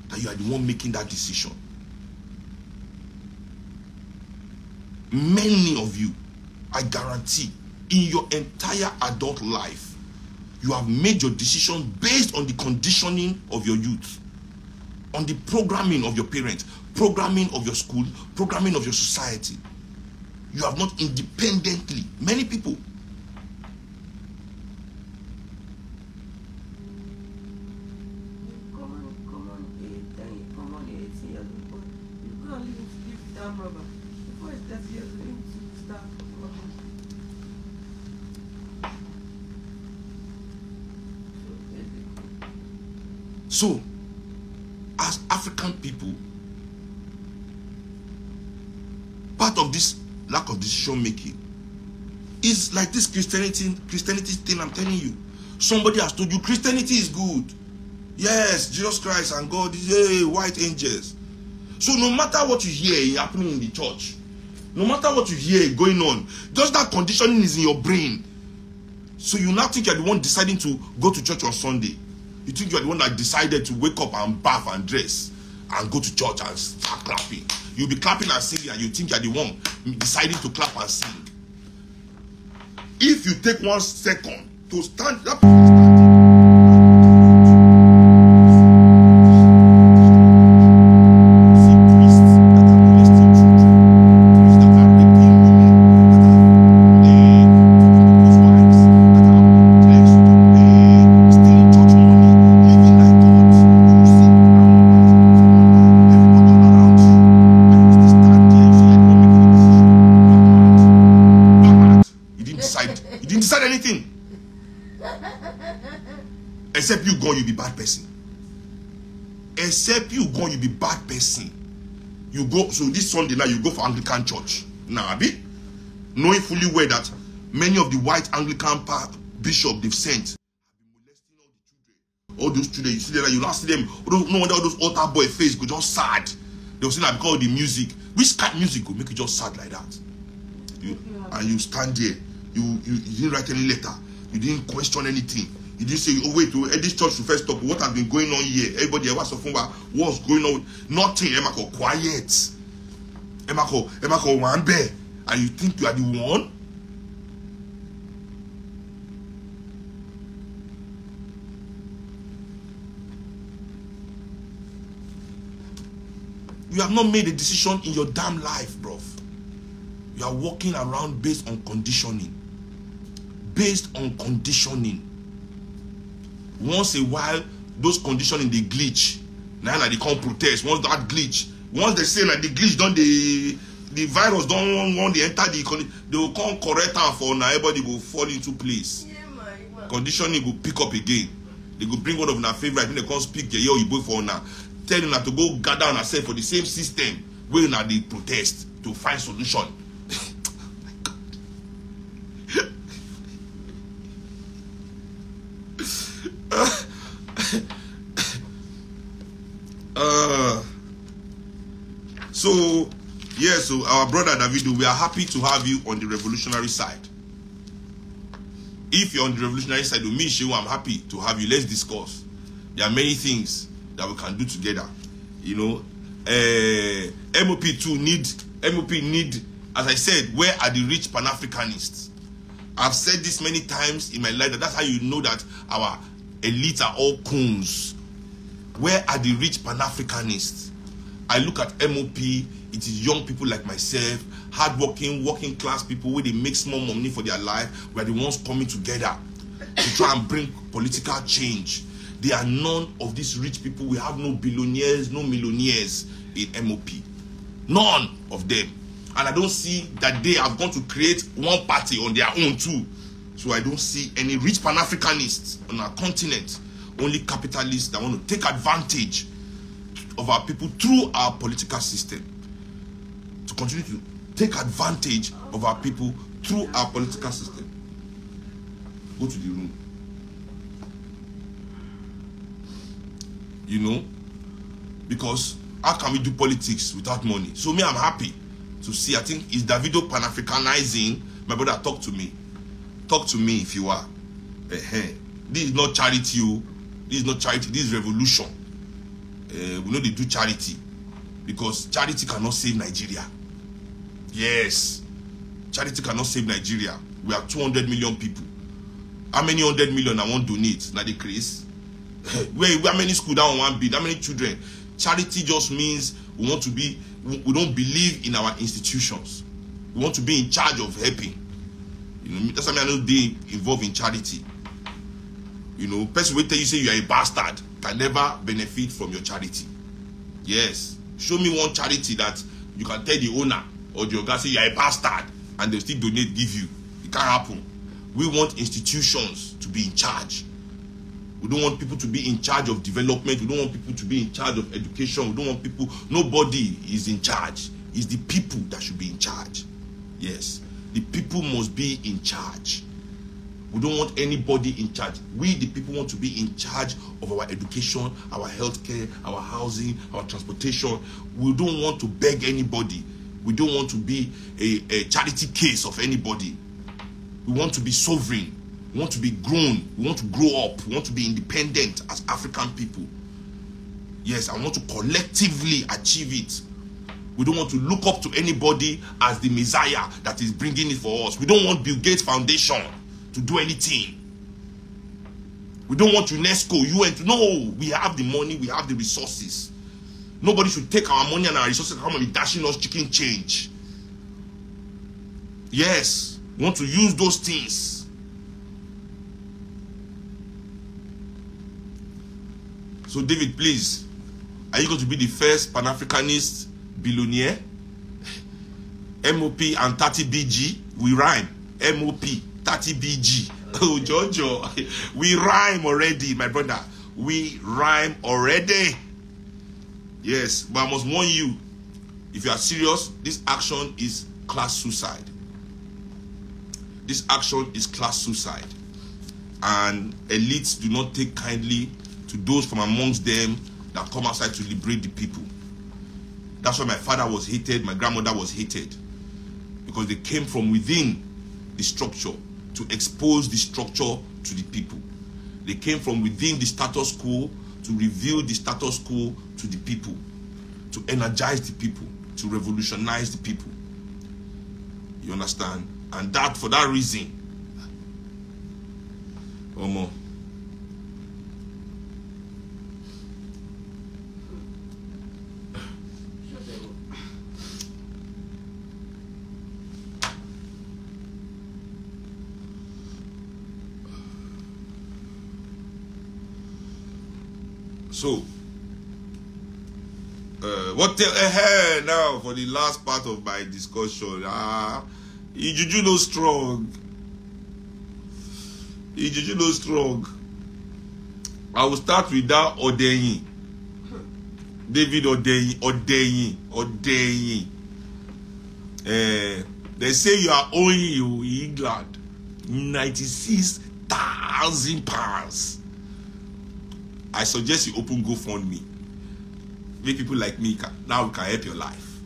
that you are the one making that decision. Many of you, I guarantee, in your entire adult life, you have made your decision based on the conditioning of your youth, on the programming of your parents, programming of your school, programming of your society. You have not independently. Many people. So, as African people, part of this lack of decision making is like this Christianity thing I'm telling you. Somebody has told you Christianity is good. Yes, Jesus Christ and God is white angels. So no matter what you hear happening in the church, no matter what you hear going on, just that conditioning is in your brain. So you now think you're the one deciding to go to church on Sunday. You think you're the one that decided to wake up and bath and dress and go to church and start clapping. You'll be clapping and singing and you think you're the one deciding to clap and sing. If you take 1 second to stand, that person is standing. See priests that are molesting children, priests that are raping women, that are people's wives, that are stealing church money, living like God. You see everybody all around you, and you still stand there. You see, you're not making a decision. You are mad. You didn't decide. You didn't decide anything. Except you go, you be bad person. Except you go, you be bad person. You go, so this Sunday now you go for Anglican church. Now, Abi, knowing fully well that many of the white Anglican bishops they've sent have been molesting all the children. All those children, you see them, you not see them. No wonder all those altar boy face go just sad. They will say that because of the music. Which kind of music will make you just sad like that? And you stand there. You didn't write any letter. You didn't question anything. You didn't say, oh wait, this church should first stop. What has been going on here? Everybody ever so what's going on? Nothing. Emako, quiet. Emako, one bear. And you think you are the one? You have not made a decision in your damn life, bro. You are walking around based on conditioning. Based on conditioning. Once a while, those conditioning they glitch. Now they can't protest. Once that glitch, once they say like the glitch done, the virus don't want to enter the economy, they will come correct and for now everybody will fall into place. Yeah, conditioning will pick up again. They will bring one of our favorite when they can't speak the you boy for now. Tell them to go gather on ourselves for the same system where now they protest to find solution. So yes, so our brother Davido, we are happy to have you on the revolutionary side. If you're on the revolutionary side with me, Seun, I'm happy to have you. Let's discuss. There are many things that we can do together. You know, MOP need, as I said, where are the rich Pan-Africanists? I've said this many times in my life. That's how you know that our elites are all coons. Where are the rich Pan-Africanists? I look at MOP, it is young people like myself, hardworking, working class people where they make small money for their life, where the ones coming together to try and bring political change. There are none of these rich people. We have no billionaires, no millionaires in MOP. None of them. And I don't see that they have gone to create one party on their own too. So I don't see any rich Pan-Africanists on our continent. Only capitalists that want to take advantage of our people through our political system. To continue to take advantage of our people through our political system. Go to the room. You know, because How can we do politics without money? So me, I'm happy to see. I think is Davido Pan-Africanizing. My brother, talk to me. Talk to me if you are. This is not charity. This is not charity. This is revolution. We know they do charity because charity cannot save Nigeria. Yes, charity cannot save Nigeria. We are 200 million people. How many 100 million I want to donate? Now they crease. How many schools down one bid? How many children? Charity just means we want to be. We don't believe in our institutions. We want to be in charge of helping. You know, that's why I don't be involved in charity. You know, person will tell you say you are a bastard can never benefit from your charity. Yes, show me one charity that you can tell the owner or the guy say you are a bastard and they'll still donate, give you. It can't happen. We want institutions to be in charge. We don't want people to be in charge of development. We don't want people to be in charge of education. We don't want people. Nobody is in charge. It's the people that should be in charge. Yes, the people must be in charge. We don't want anybody in charge. We, the people, want to be in charge of our education, our healthcare, our housing, our transportation. We don't want to beg anybody. We don't want to be a charity case of anybody. We want to be sovereign. We want to be grown. We want to grow up. We want to be independent as African people. Yes, I want to collectively achieve it. We don't want to look up to anybody as the Messiah that is bringing it for us. We don't want Bill Gates Foundation to do anything. We don't want UNESCO, UN. No, we have the money, we have the resources. Nobody should take our money and our resources and come and be dashing us chicken change. Yes, we want to use those things. So David, please, are you going to be the first Pan-Africanist billionaire? MOP and 30 BG, we rhyme. MOP, 30 BG. Oh, Jojo, we rhyme already, my brother. We rhyme already. Yes, but I must warn you, if you are serious, this action is class suicide. This action is class suicide. And elites do not take kindly to those from amongst them that come outside to liberate the people. That's why my father was hated, my grandmother was hated. Because they came from within the structure to expose the structure to the people. They came from within the status quo to reveal the status quo to the people, to energize the people, to revolutionize the people. You understand? And that, for that reason, Omo. So, what now for the last part of my discussion? Ijuju no strong. Ijuju no strong. I will start with that Odeyin. David Odeyin. They say you are owing you England £96,000. I suggest you open GoFundMe. Make people like me now can help your life.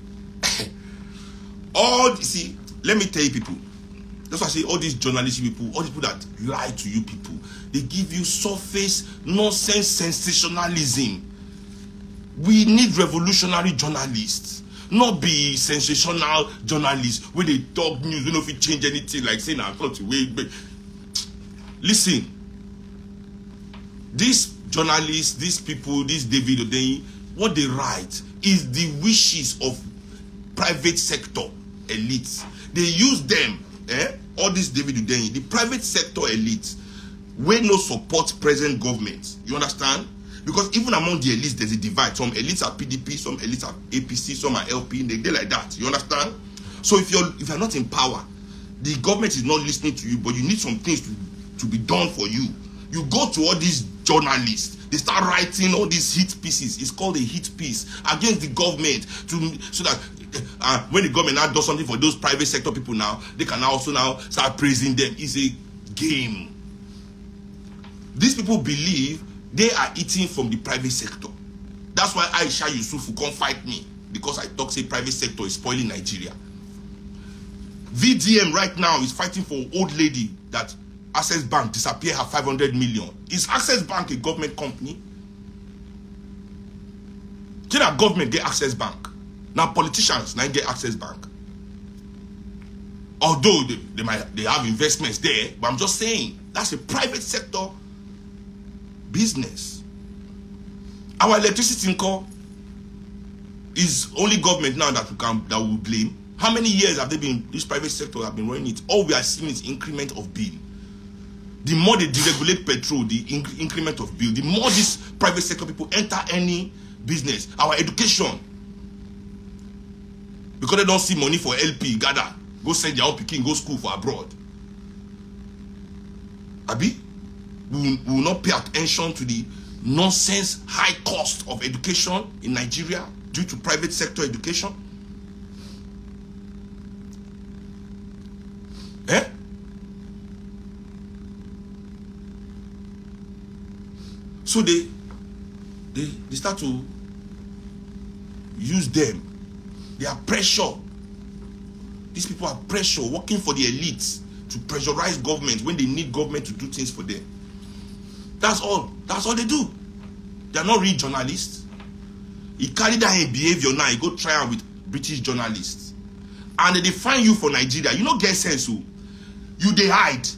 See, let me tell you people. That's why I say all these journalist people, all these people that lie to you people, they give you surface nonsense sensationalism. We need revolutionary journalists, not be sensational journalists where they talk news, they don't know if it change anything, like saying I'm not away. Listen, these journalists, these people, this David Odeyin, what they write is the wishes of private sector elites. They use them, all this David Odeyin, the private sector elites, will no support present government. You understand? Because even among the elites, there's a divide. Some elites are PDP, some elites are APC, some are LP, they're like that. You understand? So if you're not in power, the government is not listening to you, but you need some things to be done for you. You go to all these journalists, they start writing all these hit pieces. It's called a hit piece against the government, so that when the government now does something for those private sector people now, they can also now start praising them. It's a game. These people believe they are eating from the private sector. That's why Aisha Yusufu can't fight me, because I talk say private sector is spoiling Nigeria. VDM right now is fighting for old lady that Access Bank disappear her 500 million. Is Access Bank a government company? Did that government get Access Bank? Now politicians now get Access Bank. Although they have investments there, but I'm just saying that's a private sector business. Our electricity income is only government now that we blame. How many years have they been? This private sector have been running it. All we are seeing is increment of bill. The more they deregulate petrol, the increment of bill. The more these private sector people enter any business. Our education, because they don't see money for LP, gather, go send their own pikin, go school for abroad. Abi, we will not pay attention to the nonsense high cost of education in Nigeria due to private sector education. Eh? So they start to use them. They are pressure. These people are pressure, working for the elites to pressurize government when they need government to do things for them. That's all. That's all they do. They are not real journalists. He carry that behavior now. He go try out with British journalists, and they find you for Nigeria. You don't get sense. So you they hide.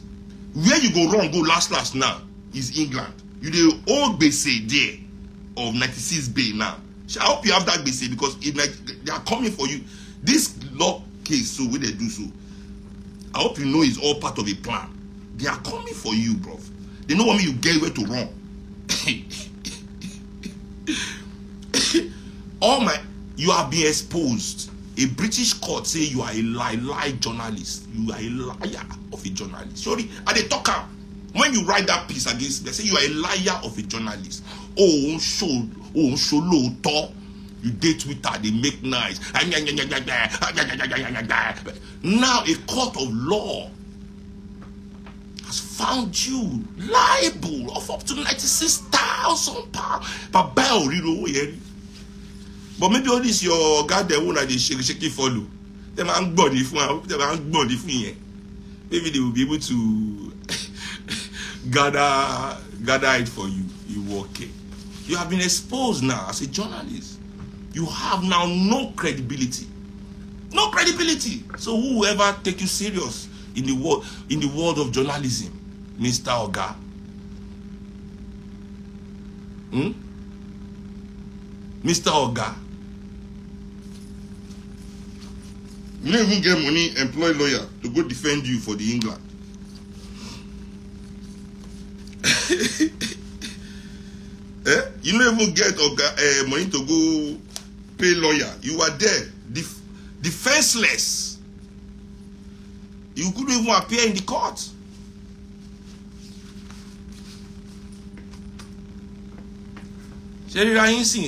Where you go wrong, go last now is England. You the old base there of 96 Bay now. I hope you have that base because they are coming for you. This law case, so when they do so, I hope you know it's all part of a plan. They are coming for you, bro. They know what me you get where to run. You are being exposed. A British court say you are a lie journalist. You are a liar of a journalist. Sorry, and they talk out. When you write that piece against, they say you are a liar of a journalist. Oh, show low talk. You date Twitter, they make nice. Now a court of law has found you liable of up to 96,000 pounds. But maybe all this your God they won't they shake follow. Them and body for maybe they will be able to gather it for you. You walk it. You have been exposed now as a journalist. You have now no credibility. No credibility. So who will ever take you serious in the world of journalism, Mr. Oga? Mr. Oga. You don't even get money, employ lawyer to go defend you for the England. You don't even get money to go pay lawyer. You are there, defenseless. You couldn't even appear in the court.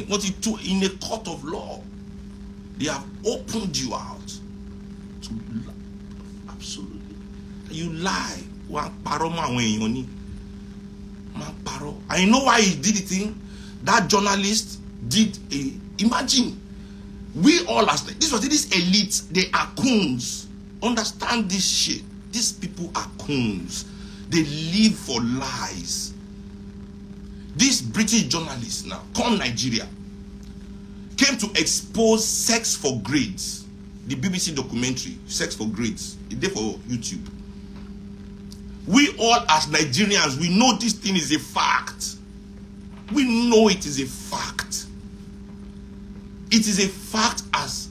What you do in a court of law, they have opened you out. Absolutely. You lie. I know why he did the thing. That journalist did imagine. We all as this was this elite, they are coons. Understand this shit. These people are coons. They live for lies. This British journalist now, come Nigeria, came to expose sex for grades. The BBC documentary, Sex for Grades. It's there for YouTube. We all as Nigerians, we know this thing is a fact. We know it is a fact. It is a fact as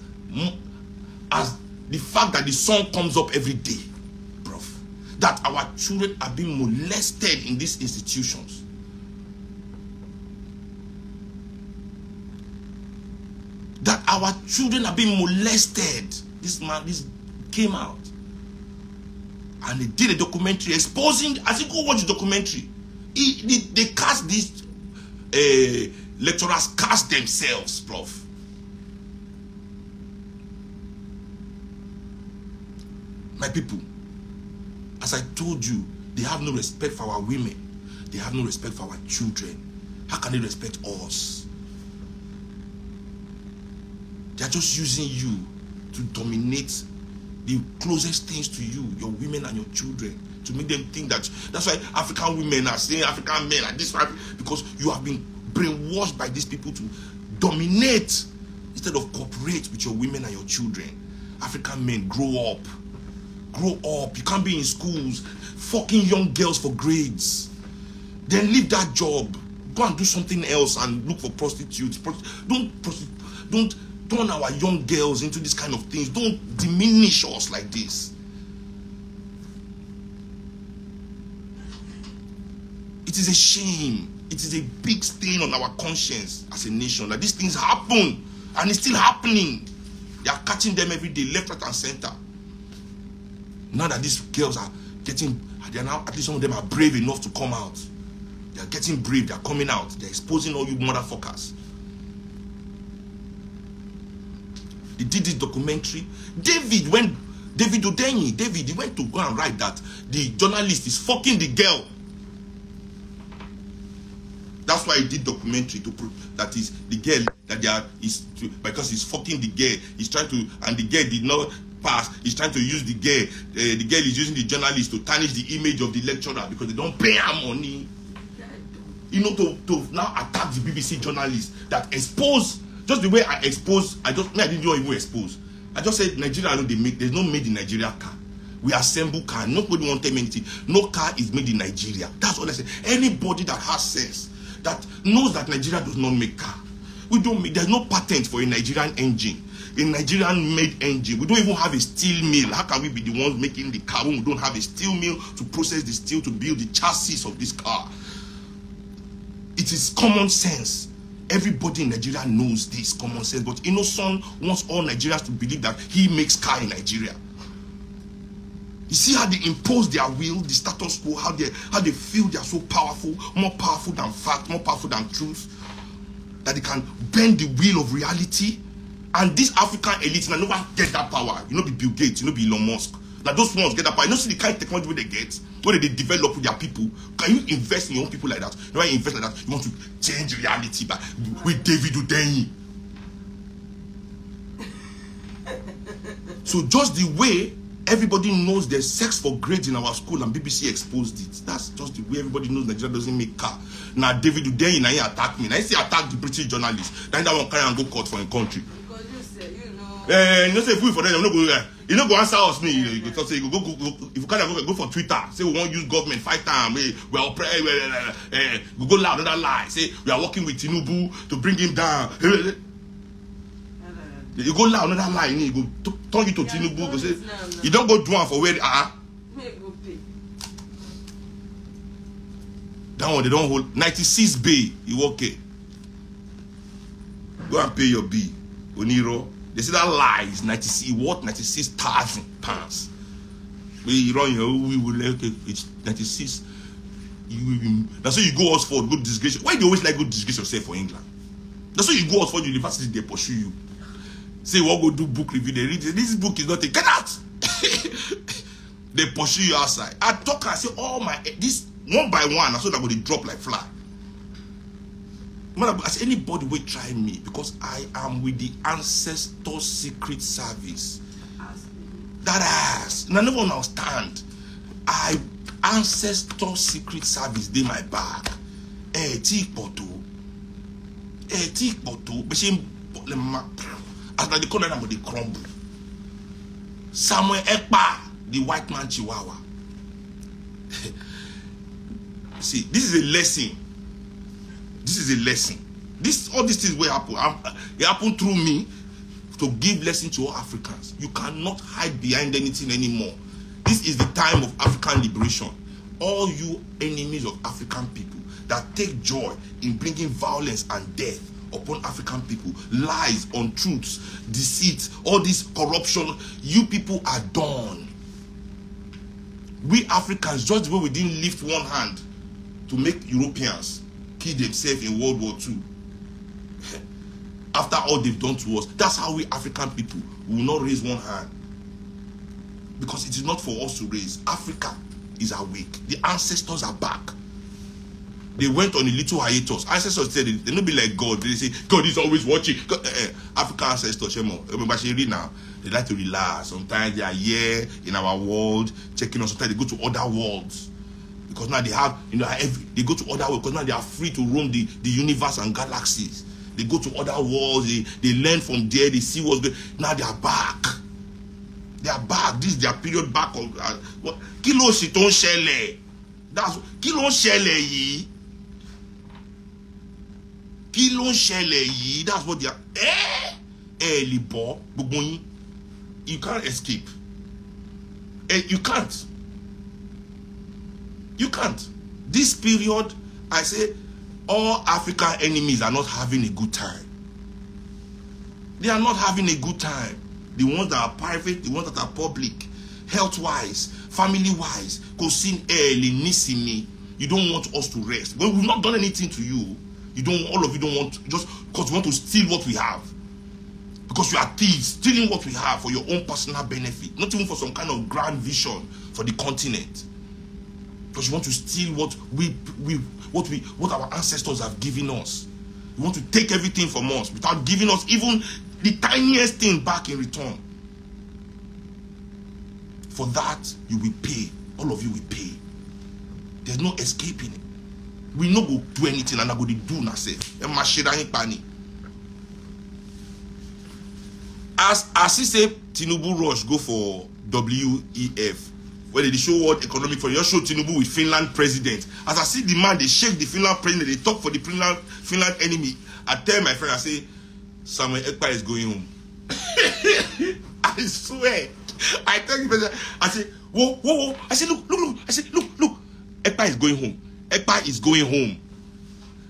the fact that the sun comes up every day, prof. That our children are being molested in these institutions. That our children are being molested. This came out. And they did a documentary exposing, as you go watch the documentary, they cast these lecturers cast themselves, prof. My people, as I told you, they have no respect for our women. They have no respect for our children. How can they respect us? They are just using you to dominate the closest things to you, your women and your children, to make them think that. That's why African women are saying African men are this, because you have been brainwashed by these people to dominate instead of cooperate with your women and your children. African men, grow up. Grow up. You can't be in schools fucking young girls for grades. Then leave that job. Go and do something else and look for prostitutes. Don't turn our young girls into this kind of things. Don't diminish us like this. It is a shame. It is a big stain on our conscience as a nation that these things happen, and it's still happening. They are catching them every day, left, right, and center. Now that these girls are getting, they are now, at least some of them are brave enough to come out. They are getting brave, they are coming out, they are exposing all you motherfuckers. They did this documentary. David went to go and write that the journalist is fucking the girl. That's why he did documentary to prove that is the girl that because he's fucking the girl. He's trying to, and the girl did not pass. He's trying to use the girl. The girl is using the journalist to tarnish the image of the lecturer because they don't pay her money. You know, to now attack the BBC journalist that expose, just the way I expose. I didn't even expose. I just said Nigeria, there's no made in Nigeria car. We assemble car. Nobody won't tell me anything. No car is made in Nigeria. That's all I say. Anybody that has sense, that knows that Nigeria does not make car. We don't make, there's no patent for a Nigerian engine. A Nigerian made engine. We don't even have a steel mill. How can we be the ones making the car when we don't have a steel mill to process the steel to build the chassis of this car? It is common sense. Everybody in Nigeria knows this common sense. But Innocent wants all Nigerians to believe that he makes car in Nigeria. You see how they impose their will, the status quo, how they feel they are so powerful, more powerful than fact, more powerful than truth, that they can bend the wheel of reality. And these African elites, now no one get that power. You know, be Bill Gates, you know, be Elon Musk. Now those ones get that power. You know, see the kind of technology they get, where they develop with their people. Can you invest in your own people like that? You know, you invest like that, you want to change reality with David Udeni. So just the way everybody knows there's sex for grades in our school and BBC exposed it. That's just the way everybody knows Nigeria doesn't make car. Now David Udeni, now he attack me. Now he say attack the British journalist. Now that one carry and go court for a country. Because you say, you know. You know, say if we for them, you know, go answer us. Me, you go say, go. If you can't go for Twitter, say we won't use government 5 times. We are we go loud, another lie. Say we are working with Tinubu to bring him down. You go loud, another lie. You go turn you to Tinubu. Go say you don't go do one for where that one they don't hold 96 bay. You okay? Go and pay your bill, Oniro. They say that lie is 96. What 96,000 pounds? We run your. We will okay. It's 96. That's why you go Oxford, go disgrace. Why do you always like go disgrace yourself for England? That's why you go Oxford University. They pursue you. Say what go do book review. They read this book is not a get out. They pursue you outside. I talk and say all my this one by one. So that they drop like fly. As anybody will try me because I am with the Ancestor Secret Service. That ass. Now no one understand. Ancestor Secret Service. They my back. Tik poto. After the corner of the crumble. Samuel Expa, the white man Chihuahua. See, this is a lesson. This is a lesson. All these things will happen. It happened through me to give lesson to all Africans. You cannot hide behind anything anymore. This is the time of African liberation. All you enemies of African people that take joy in bringing violence and death upon African people, lies, untruths, deceit, all this corruption, you people are done. We Africans, just the way we didn't lift one hand to make Europeans kill themselves in World War II. After all they've done to us, that's how we African people will not raise one hand. Because it is not for us to raise. Africa is awake. The ancestors are back. They went on a little hiatus. Ancestors said they don't be like God. They say God is always watching. African ancestors, now they like to relax. Sometimes they are here in our world checking on. Sometimes they go to other worlds because now they have, they go to other worlds because now they are free to roam the universe and galaxies. They go to other worlds. They learn from there. They see what's good. Now they are back. They are back. This is their period back of Kilo Shiton Shele. That's Kilo Shele yi. Kilo Shele yi. That's what they are. Libo, Bugunyi. You can't escape. You can't. You can't. This period, I say, all African enemies are not having a good time. They are not having a good time. The ones that are private, the ones that are public, health-wise, family-wise, you don't want us to rest. When we've not done anything to you, all of you don't want, just because you want to steal what we have. Because you are thieves, stealing what we have for your own personal benefit, not even for some kind of grand vision for the continent. Because you want to steal what our ancestors have given us. You want to take everything from us without giving us even the tiniest thing back in return. For that, you will pay. All of you will pay. There's no escaping it. We no go do anything and I go to do nothing. As he said, Tinubu rush go for WEF. Where they show World Economic Forum, you show Tinubu with Finland president. As I see the man, they shake the Finland president, they talk for the Finland enemy. I tell my friend, I say, Samuel Expa is going home. I swear. I tell the president, I say, whoa. I say, look. I say, look. Expa is going home. Expa is going home.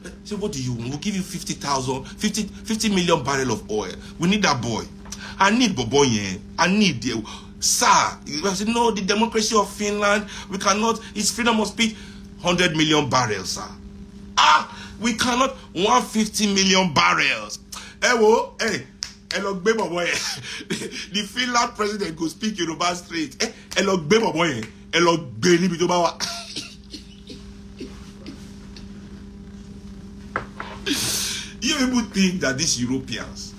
I say, what do you want? We'll give you 50 million barrel of oil. We need that boy. I need Bobo yen. I need the... Sir, I said, no, the democracy of Finland, we cannot, it's freedom of speech, 100 million barrels, sir. We cannot, 150 million barrels. Hello, hello, baby boy. The Finland president could speak Yoruba straight. Hello, baby boy. Hello, baby boy. You people think that these Europeans,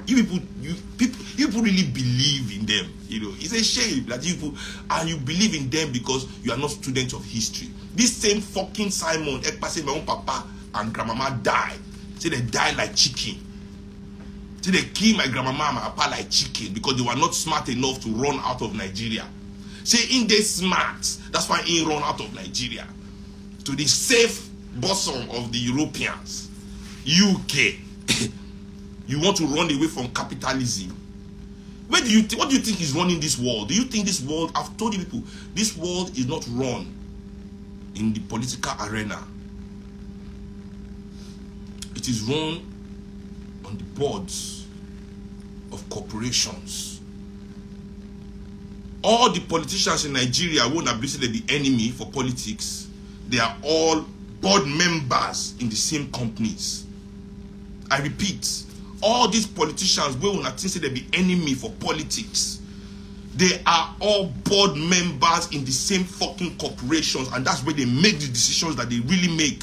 you people really believe in them. It's a shame that you believe in them because you are not students of history. This same fucking Simon Ekpa said my own papa and grandmama died. Say they died like chicken. Say they kill my grandmama and my papa like chicken because they were not smart enough to run out of Nigeria. Say in they smart, that's why he run out of Nigeria to the safe bosom of the Europeans. UK. You want to run away from capitalism. What do you think is running this world? Do you think this world, I've told you people, this world is not run in the political arena. It is run on the boards of corporations. All the politicians in Nigeria won't have been the enemy for politics. They are all board members in the same companies. I repeat, all these politicians will not think they be enemy for politics. They are all board members in the same fucking corporations, and that's where they make the decisions that they really make.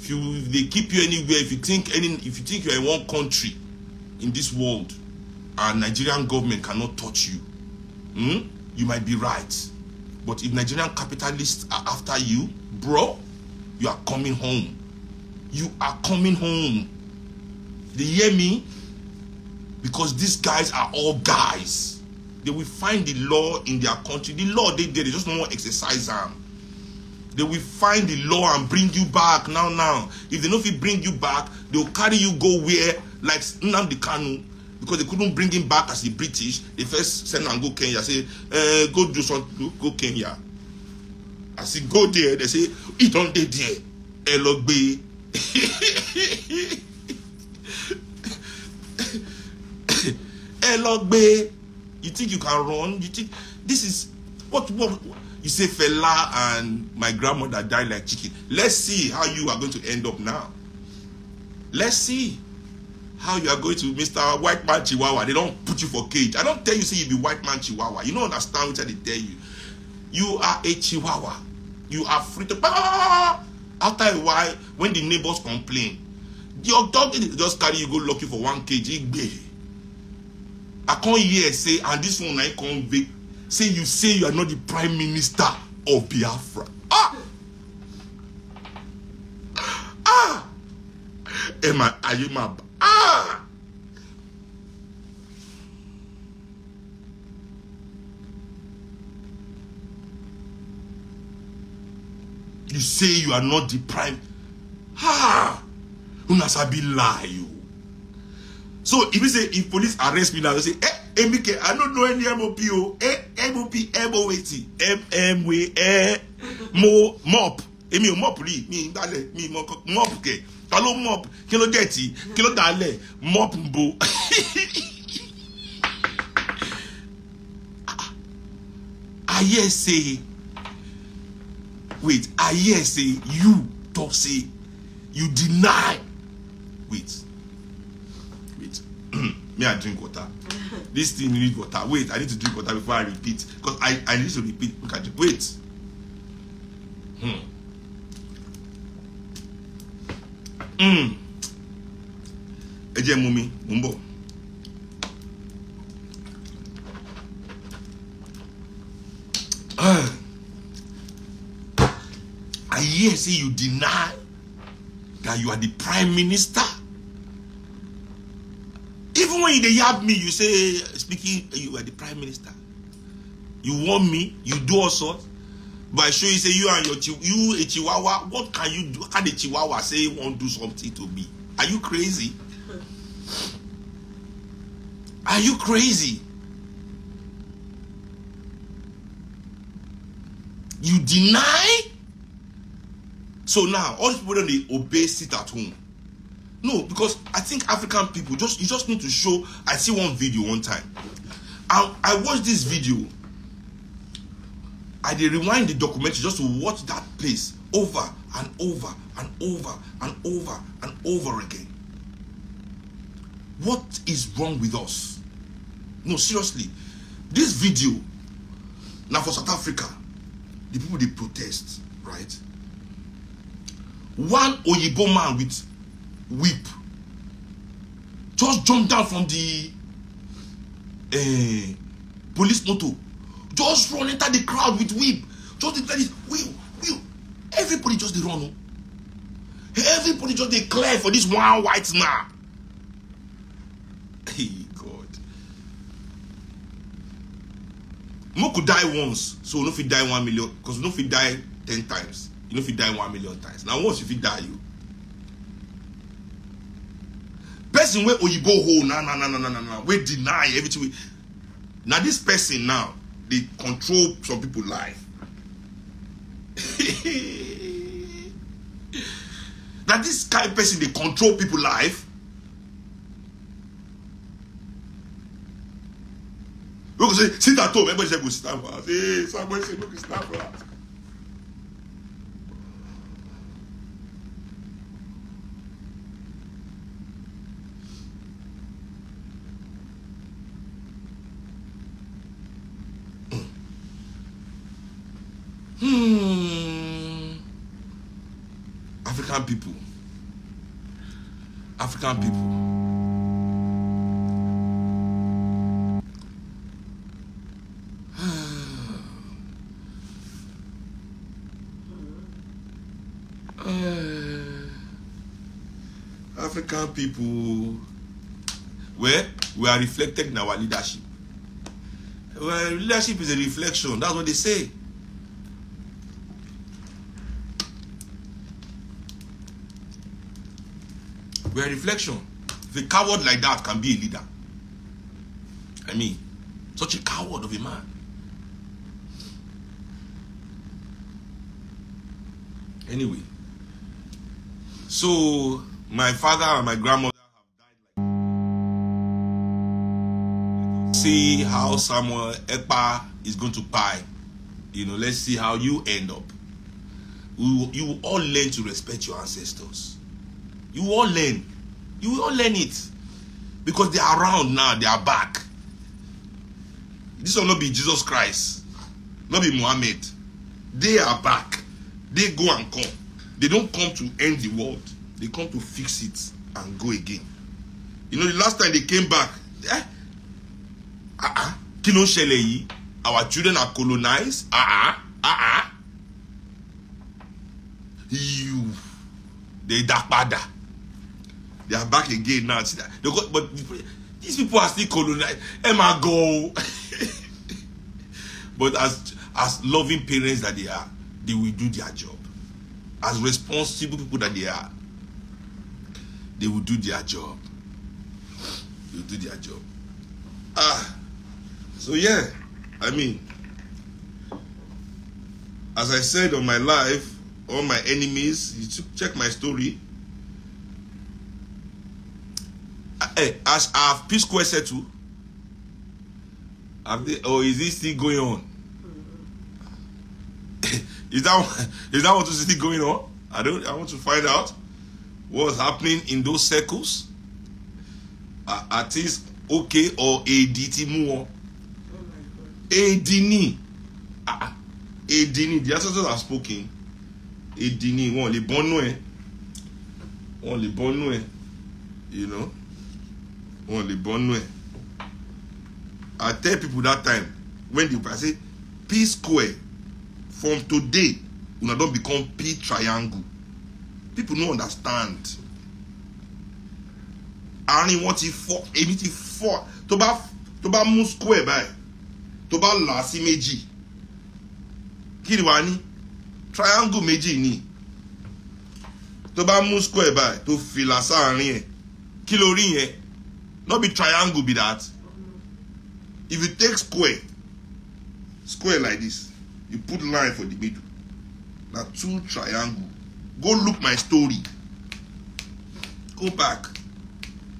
If they keep you anywhere, if you think you're in one country in this world and Nigerian government cannot touch you, you might be right. But if Nigerian capitalists are after you, bro, you are coming home. You are coming home. They hear me? Because these guys are all guys. They will find the law in their country. The law they just don't want to exercise them. They will find the law and bring you back now. If they know if they bring you back, they'll carry you go where, like Nnamdi Kanu, because they couldn't bring him back as the British. They first send and go Kenya, say, go do something, go Kenya. As he go there, they say, he don't dey there. Elogbe. Elogbe. You think you can run? You think this is what you say fella and my grandmother died like chicken. Let's see how you are going to end up now. Let's see how you are going to Mr. White Man Chihuahua. They don't put you for cage. I don't tell you say you be white man Chihuahua. You don't understand what they tell you. You are a chihuahua. You are free to. After a while, when the neighbors complain, your dog just carry you, go lock you for 1 kg. I can't hear say, and this one I convict. Say you are not the prime minister of Biafra. Are you my You say you are not the prime. Unasabi lie you. So if police arrest me now, they say, Emike, I don't know any MOP. MOP, mop. Emi mop ri mi dale mi mop ke. Ta lo mop? Kí ló deti? Kí ló dale? Mop mbo. I hear say. Wait, I hear say you talk say you deny. Wait. Me I drink water. This thing need water. Wait, I need to drink water before I repeat. Because I need to repeat. Wait. Eje mumi, mumbo. I hear say you deny that you are the prime minister. Even when they yab me, you say speaking you are the prime minister. You want me, you do all sorts. But I show you say you a chihuahua. What can you do? How can the chihuahua say you won't do something to me? Are you crazy? Are you crazy? You deny? So now all people don't they obey, sit at home. No, because I think African people you just need to show. I see one video one time. I watched this video. I did rewind the documentary just to watch that place over and over and over and over and over again. What is wrong with us? No, seriously. This video, now for South Africa, the people they protest, right? One Oyibo man with whip just jumped down from the police motor. Just run enter the crowd with whip. Just declare this. Will. Everybody just they run. Everybody just declare for this one white man. Hey God. No could die once, so no fit die 1 million. Because no fit die 10 times. You know fit die 1 million times. Now once if you die you. Person where Oyibo hold, no. We deny everything. Now this person now. They control some people's life. That this kind of person, they control people's life. We go say, sit at home. Everybody say, go stand for us. Hey, somebody say, look, stand for us. African people. African people, where we are reflected in our leadership. Well, leadership is a reflection. That's what they say. We are a reflection. If a coward like that can be a leader, I mean, such a coward of a man. Anyway, so my father and my grandmother have died like. Let's see how Samuel Expa is going to buy. You know, let's see how you end up. You will all learn to respect your ancestors. You will all learn. You will all learn it. Because they are around now. They are back. This will not be Jesus Christ. not be Muhammad. They are back. They go and come. They don't come to end the world. They come to fix it and go again. You know, the last time they came back, Kilo Sheleyi, our children are colonized. They dakpada. They are back again now. But these people are still colonized. Emma go. But as loving parents that they are, they will do their job. As responsible people that they are, they will do their job. They will do their job. So yeah, I mean, as I said on my live, all my enemies, you check my story. As I have Peace Square settled, or is this still going on? Is that what is still going on? I want to find out what's happening in those circles. Are things okay or ADT more? Adini. Adini. The ancestors have spoken. Adini. One le bonwe. One le bonwe. You know. One le bonwe. I tell people that time when I say Peace Square. From today, una don't become P triangle. People don't understand. Àárín wọn ti fọ́, èmi ti fọ́. Tó bá mú square báyìí, tó bá là sí méjì. Kí ni wá ní? Triangle méjì ni. Tó bá mú square báyìí, tó fìlà sáàárín ẹ̀. Kí ló rí yẹn? Not be triangle be that. If you take square like this, you put line for the middle. Now 2 triangle. Go look my story. Go back.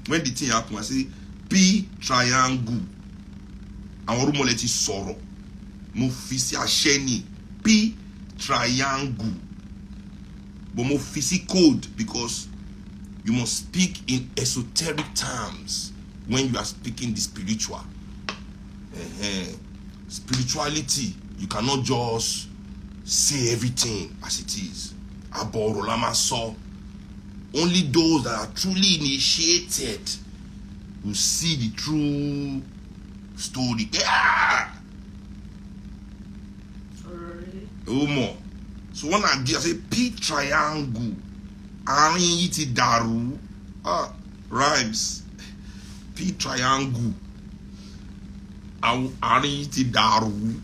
When the thing happen, I say P triangle. Àwọn orúmọ lẹ ti sọ̀rọ̀. Mo fi sí àṣẹ P triangle. But mo fi sí code because you must speak in esoteric terms when you are speaking the spiritual. Spirituality. You cannot just say everything as it is. Aborolama saw. Only those that are truly initiated will see the true story. Yeah. Oh more. So when I say P triangle, Àárín iti daru. Rhymes. P triangle. Àárín iti daru.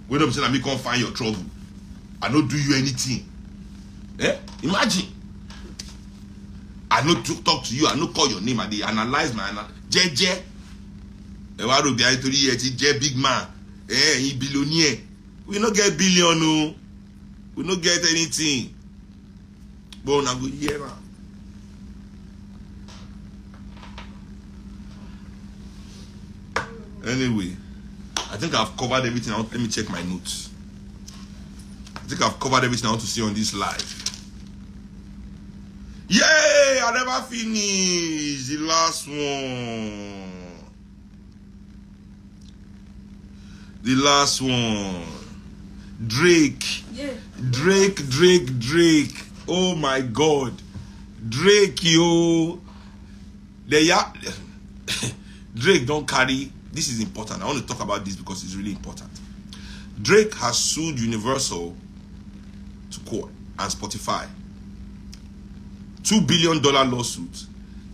When I'm saying I can't find your trouble, I don't do you anything. Imagine. I no talk to you, I no call your name, I dey analyze my jeje. Why do they actually big man? He billionaire. We no get billion, no. We no get anything. But now go here now. Anyway, I think I've covered everything. Let me check my notes. I think I've covered everything I want to see on this live. Yay! I never finished the last one. The last one. Drake. Yeah. Drake. Oh my God. Drake, yo. Drake don't carry. This is important. I want to talk about this because it's really important. Drake has sued Universal to court and Spotify. $2 billion lawsuit.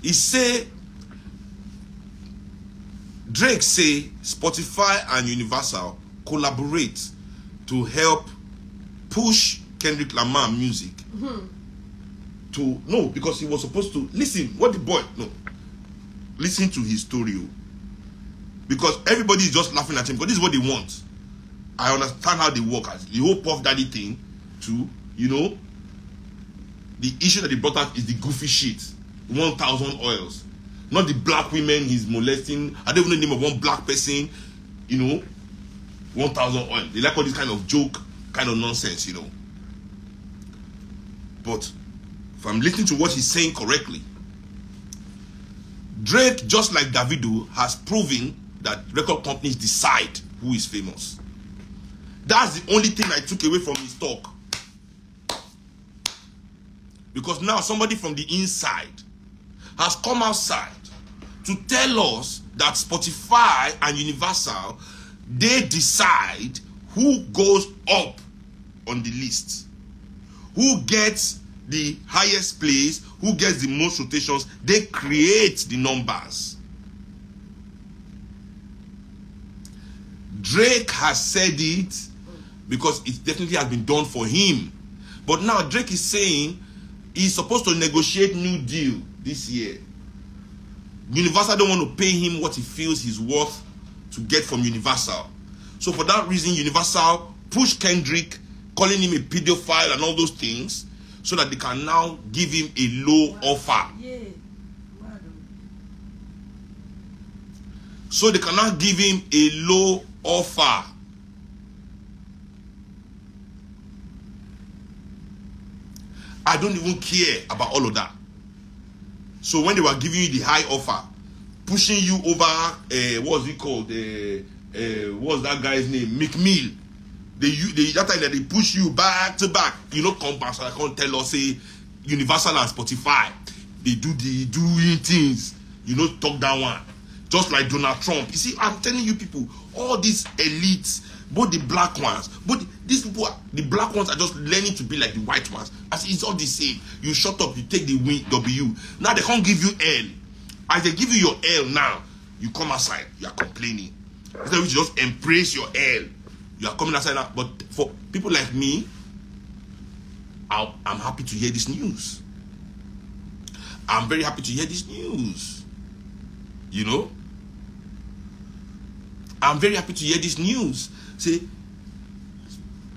He say, Drake say Spotify and Universal collaborate to help push Kendrick Lamar music. No, because he was supposed to listen. Listen to his story. Because everybody is just laughing at him because this is what they want. I understand how they work. The whole Puff Daddy thing too, you know. The issue that they brought up is the goofy shit. 1,000 oils. Not the black women he's molesting. I don't even know the name of one black person, 1,000 oil. They like all this kind of joke, kind of nonsense, But if I'm listening to what he's saying correctly, Drake, just like Davido, has proven that record companies decide who is famous. That's the only thing I took away from his talk. Because now somebody from the inside has come outside to tell us that Spotify and Universal, they decide who goes up on the list, who gets the highest place, who gets the most rotations. They create the numbers. Drake has said it because it definitely has been done for him. But now Drake is saying he's supposed to negotiate new deal this year. Universal don't want to pay him what he feels he's worth to get from Universal. So for that reason, Universal pushed Kendrick, calling him a pedophile and all those things, so that they can now give him a low offer. So they can now give him a low offer. I don't even care about all of that. So when they were giving you the high offer, pushing you over, what's it called? What's that guy's name? McMill. That time that they push you back to back. Come back, so I can't tell us, say, Universal and Spotify, they do the doing things. Talk that one. Just like Donald Trump. You see, I'm telling you people, all these elites, both the black ones, these people, the black ones are just learning to be like the white ones. As it's all the same. You shut up, you take the W. Now they can't give you L. As they give you your L now, you come outside, you are complaining. Instead of you just embrace your L. You are coming outside now. But for people like me, I'm happy to hear this news. I'm very happy to hear this news. I'm very happy to hear this news. See,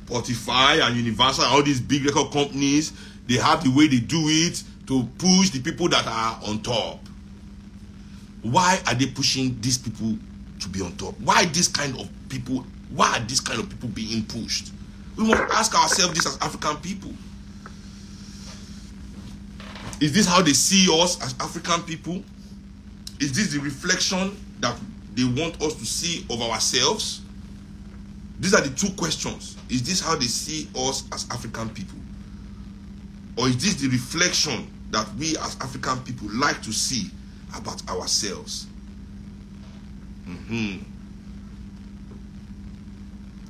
Spotify and Universal, all these big record companies, they have the way they do it to push the people that are on top. Why are they pushing these people to be on top? Why this kind of people? Why are these kind of people being pushed? We must ask ourselves this as African people. Is this how they see us as African people? Is this the reflection that they want us to see of ourselves? These are the two questions. Is this how they see us as African people? Or is this the reflection that we as African people like to see about ourselves?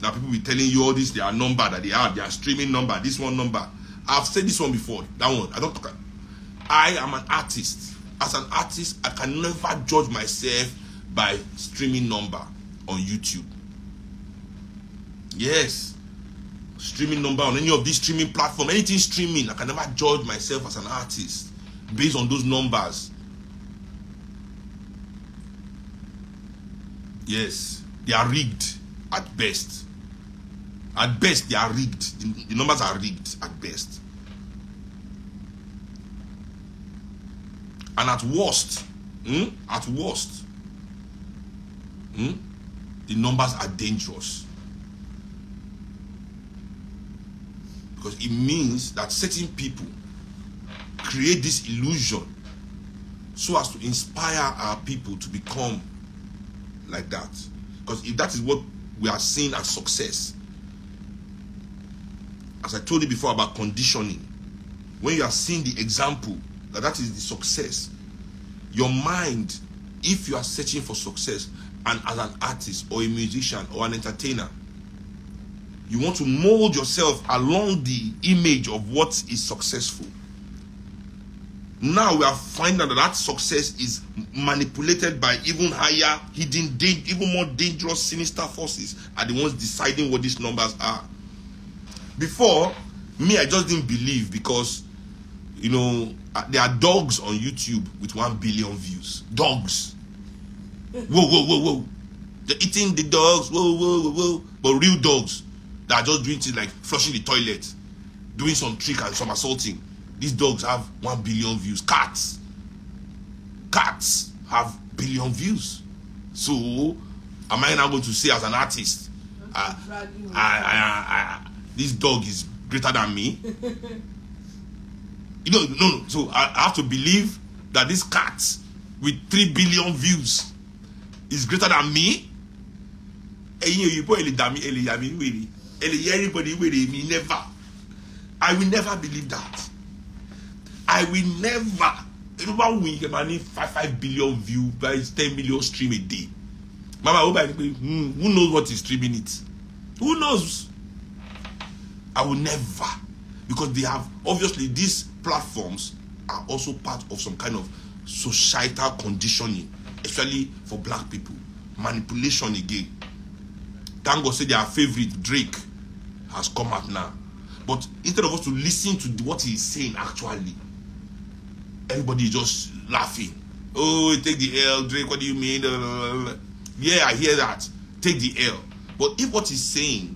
Now people be telling you all this, their number that they have, their streaming number, this one number. I've said this one before, that one. I am an artist. As an artist, I can never judge myself by streaming number on YouTube. Yes. Streaming number on any of these streaming platforms, anything streaming, I can never judge myself as an artist based on those numbers. Yes. They are rigged at best. At best, they are rigged. The numbers are rigged at best. And at worst, the numbers are dangerous. Because it means that certain people create this illusion so as to inspire our people to become like that. Because if that is what we are seeing as success, as I told you before about conditioning, when you are seeing the example that is the success, your mind, if you are searching for success, and as an artist or a musician or an entertainer, you want to mold yourself along the image of what is successful. Now we are finding that that success is manipulated by even higher, hidden, even more dangerous, sinister forces are the ones deciding what these numbers are. Before, I just didn't believe because, there are dogs on YouTube with 1 billion views. Dogs. Whoa. They're eating the dogs, whoa. But real dogs that are just doing things like flushing the toilet, doing some trick and some assaulting. These dogs have 1 billion views. Cats. cats have billion views. So, am I now going to say as an artist, this dog is greater than me? You know, no. So I have to believe that this cat with 3 billion views is greater than me. Never. I will never believe that. I will never. You 5 billion views, by 10 million stream a day. Mama, who knows what is streaming it? Who knows? I will never, because they have, obviously these platforms are also part of some kind of societal conditioning, especially for black people. Manipulation again. Thank God say their favorite Drake has come out now. But instead of us to listen to what he is saying actually, everybody is just laughing. Oh, take the L, Drake, what do you mean? Yeah, I hear that. Take the L. But if what he's saying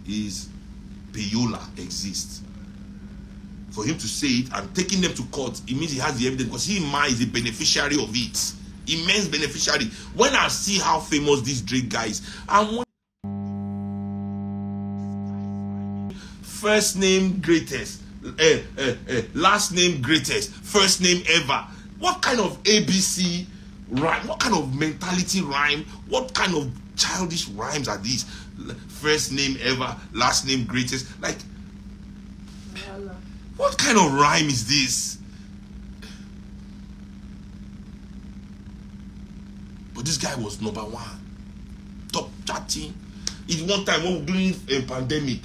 is payola exists, for him to say it and taking them to court, it means he has the evidence, because he is a beneficiary of it. Immense beneficiary. When I see how famous this Drake guy is, and first name greatest, last name greatest, first name ever. What kind of ABC rhyme? What kind of mentality rhyme? What kind of childish rhymes are these? First name ever, last name greatest. Like, what kind of rhyme is this? But this guy was number one, top chatting. It's one time when we were doing a pandemic,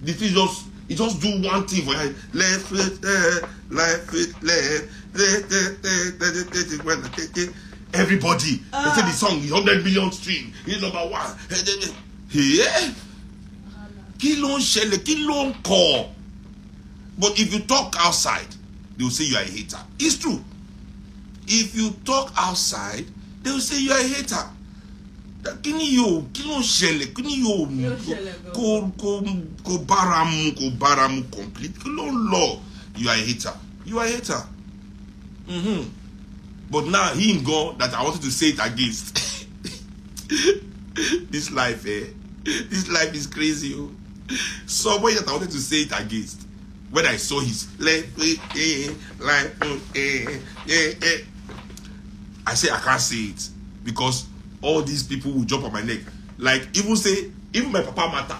the thing just do one thing for you. Left foot, left foot, left. Everybody, they say the song is 100 million stream. He's number one. Yeah. Kilo shele, kilo call. But if you talk outside, they will say you are a hater. It's true. If you talk outside, they will say you are a hater. Kini yo, kilo shele, kini yo, ko baramu complete. Kilo law, you are a hater. You are a hater. But now him go that I wanted to say it against. This life, this life is crazy. Somebody that I wanted to say it against, when I saw his I say I can't say it, because all these people will jump on my neck. Like, even my papa matter.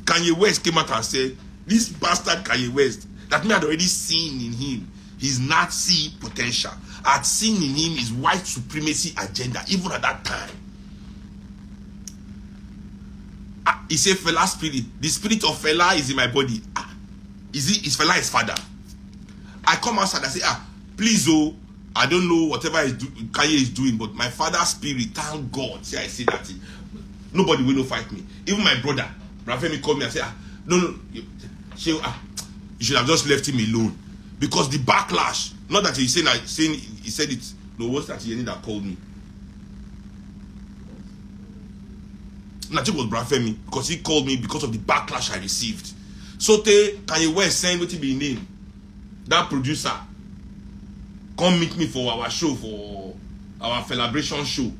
Kanye West came out and said, this bastard Kanye West, that me had already seen in him his Nazi potential. I'd seen in him his white supremacy agenda, even at that time. He said, Fela spirit. The spirit of Fela is in my body. Is Fela his father? I come outside, I say, please, I don't know whatever Kanye is doing, but my father's spirit, thank God. See, I say that thing. Nobody will fight me. Even my brother, Rafemi, called me and said, no, you should have just left him alone. Because the backlash, not that he's saying he said it, no, what's that Yeni that called me? Nothing was Rafemi, because he called me because of the backlash I received. Sote Kanye West saying what he be name, that producer, come meet me for our show, for our celebration show.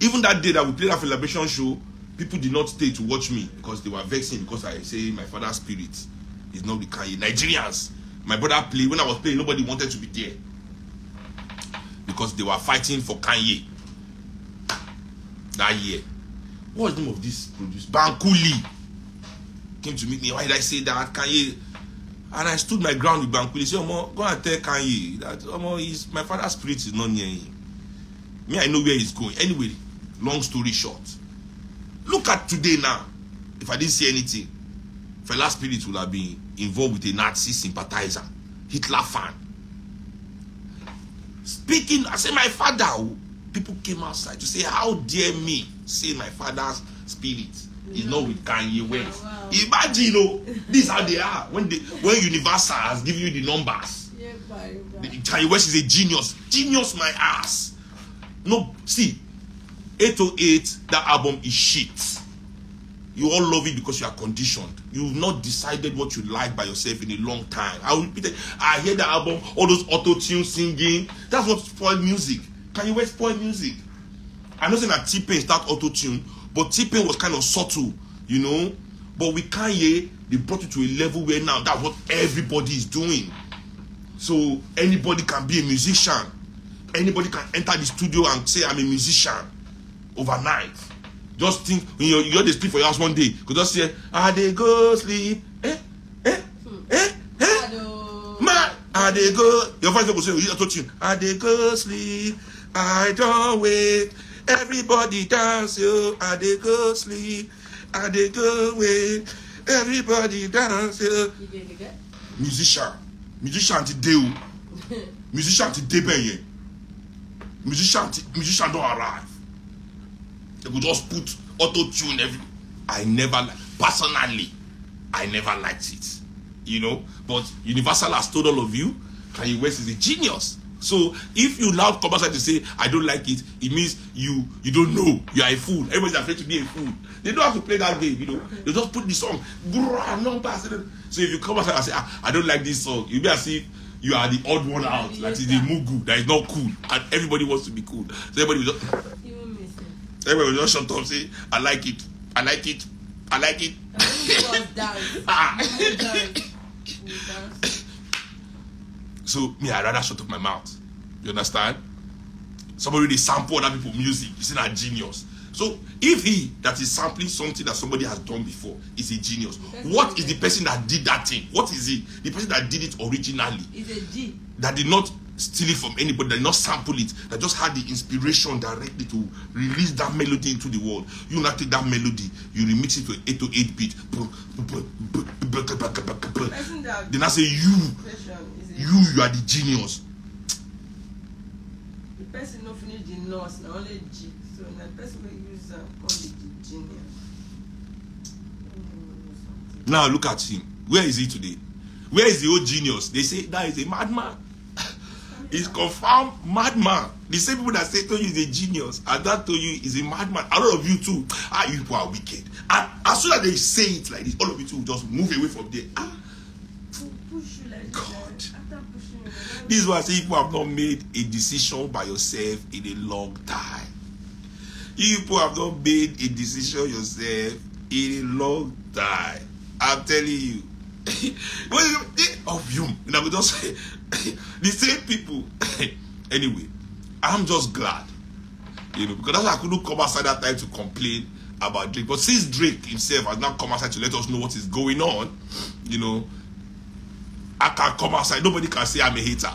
Even that day that we played that celebration show, people did not stay to watch me because they were vexing, because I say my father's spirit is not the Kanye. Nigerians, my brother played. When I was playing, nobody wanted to be there because they were fighting for Kanye that year. What was the name of this producer? Bankuli came to meet me. Why did I say that? Kanye. And I stood my ground with Bankuli. He said, Omo, go and tell Kanye that Omo, my father's spirit is not near him. Me, I know where he's going. Anyway, long story short, look at today now. If I didn't say anything, Fela's spirit would have been involved with a Nazi sympathizer, Hitler fan. Speaking, I say my father, people came outside to say, how dare me say my father's spirit is not with Kanye West. Wow. Imagine, this is how they are when Universal has given you the numbers. Kanye West is a genius. Genius my ass. No, see, 808, that album is shit. You all love it because you are conditioned. You've not decided what you like by yourself in a long time. I will repeat it. I hear the album, all those auto-tune singing. That's what spoil music. Can you spoil music? I'm not saying that T-Pain start auto-tune, but T-Pain was kind of subtle, you know. But with Kanye, they brought it to a level where now that's what everybody is doing. So anybody can be a musician. Anybody can enter the studio and say, I'm a musician overnight. Just think, when you got to sleep for your house one day, you just say, I dey go sleep. Man, I dey go. Your voice will say, you touch him. I dey go sleep. I don't wait. Everybody dance, yo. I dey go sleep. I dey go wait. Everybody dance, yo. Musician. Musician today. Musician today. Musician don't arrive. They could just put auto-tune every. Personally, I never liked it. You know, but Universal has told all of you, Kanye West is a genius. So if you now come outside to say I don't like it, it means you don't know. You are a fool. Everybody's afraid to be a fool. They don't have to play that game, you know. They just put the song. So if you come outside and say I don't like this song, you'll be as if you are the odd one out. That is the mugu. That is not cool. And everybody wants to be cool. So everybody will just shut up and say, I like it. I like it. I like it. So me, I'd rather shut up my mouth. You understand? Somebody they sample other people's music. You see that genius. So if he that is sampling something that somebody has done before is a genius, what is the person that did that thing? What is he? The person that did it originally. Is a G. That did not steal it from anybody, that did not sample it, that just had the inspiration directly to release that melody into the world. You now take that melody, you remix it to 808 beat. Then I say you are the genius. The person not finish the nurse, now only G. So the person will use call it the genius. Now look at him. Where is he today? Where is the old genius? They say that is a madman. He's confirmed madman. The same people that say to you is a genius, and that to you is a madman. A lot of you too. You people are wicked. And as soon as they say it like this, all of you too will just move away from there. Push you like God. This is why I say people have not made a decision by yourself in a long time. You people have not made a decision yourself in a long time. I'm telling you. Of you, and I will just say the same people. Anyway, I'm just glad, you know, because that's why I couldn't come outside that time to complain about Drake. But since Drake himself has not come outside to let us know what is going on, you know, I can come outside. Nobody can say I'm a hater.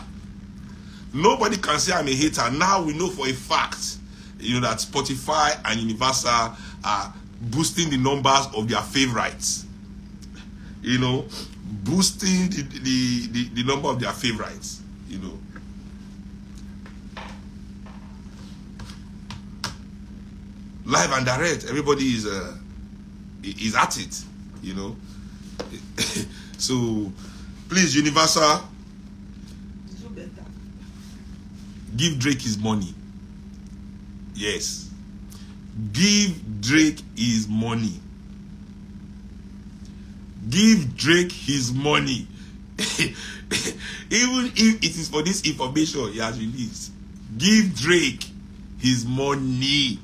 Nobody can say I'm a hater. Now we know for a fact, you know, that Spotify and Universal are boosting the numbers of their favorites. You know, boosting the number of their favorites, you know. Live and direct, everybody is at it, you know. So, please, Universal, do better. Give Drake his money. Yes. Give Drake his money. Give Drake his money. Even if it is for this information he has released. Give Drake his money.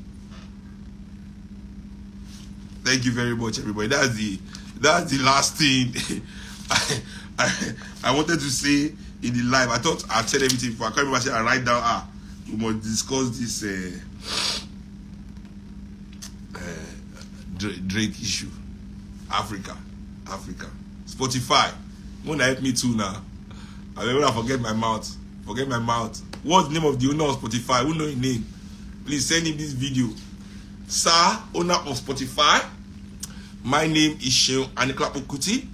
Thank you very much, everybody. That's the last thing I wanted to say in the live. I thought I'd said everything before. I can't remember. I write down, we must discuss this Drake issue. Africa. Spotify. Wanna help me too now? I remember I forget my mouth. What's the name of the owner of Spotify? Who know his name? Please send him this video. Sir, owner of Spotify. My name is Seun Anikulapo-Kuti.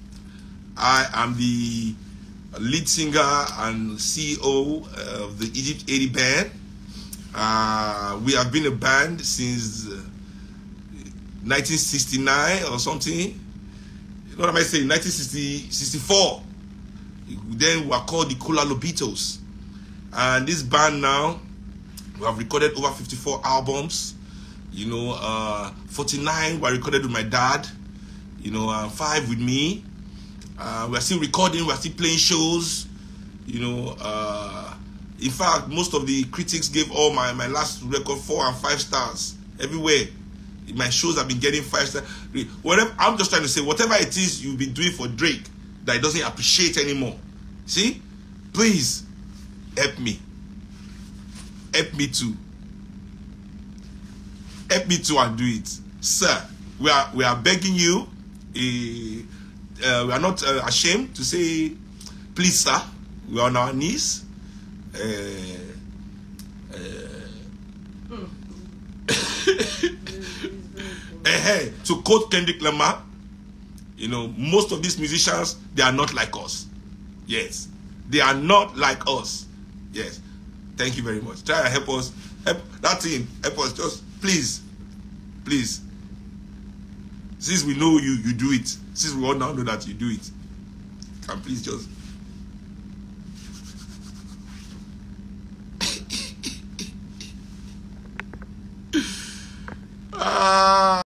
I am the lead singer and CEO of the Egypt 80 band. We have been a band since 1969 or something. What am I saying? 1964. Then we are called the, and this band now, we have recorded over 54 albums. You know, 49 were recorded with my dad. You know, 5 with me. We're still recording, we're still playing shows. You know, in fact, most of the critics gave all my last record 4 and 5 stars everywhere. My shows have been getting 5 stars. Whatever, I'm just trying to say, whatever it is you've been doing for Drake that he doesn't appreciate anymore. See? Please, help me. Help me too. Help me too and do it. Sir, we are begging you. We are not ashamed to say, please, sir, we are on our knees. To quote Kendrick Lamar, you know, most of these musicians, they are not like us. Yes, they are not like us. Yes, thank you very much. Try to help us. Help that team. Help us. Just please, please. Since we know you do it, since we all now know that you do it, can please just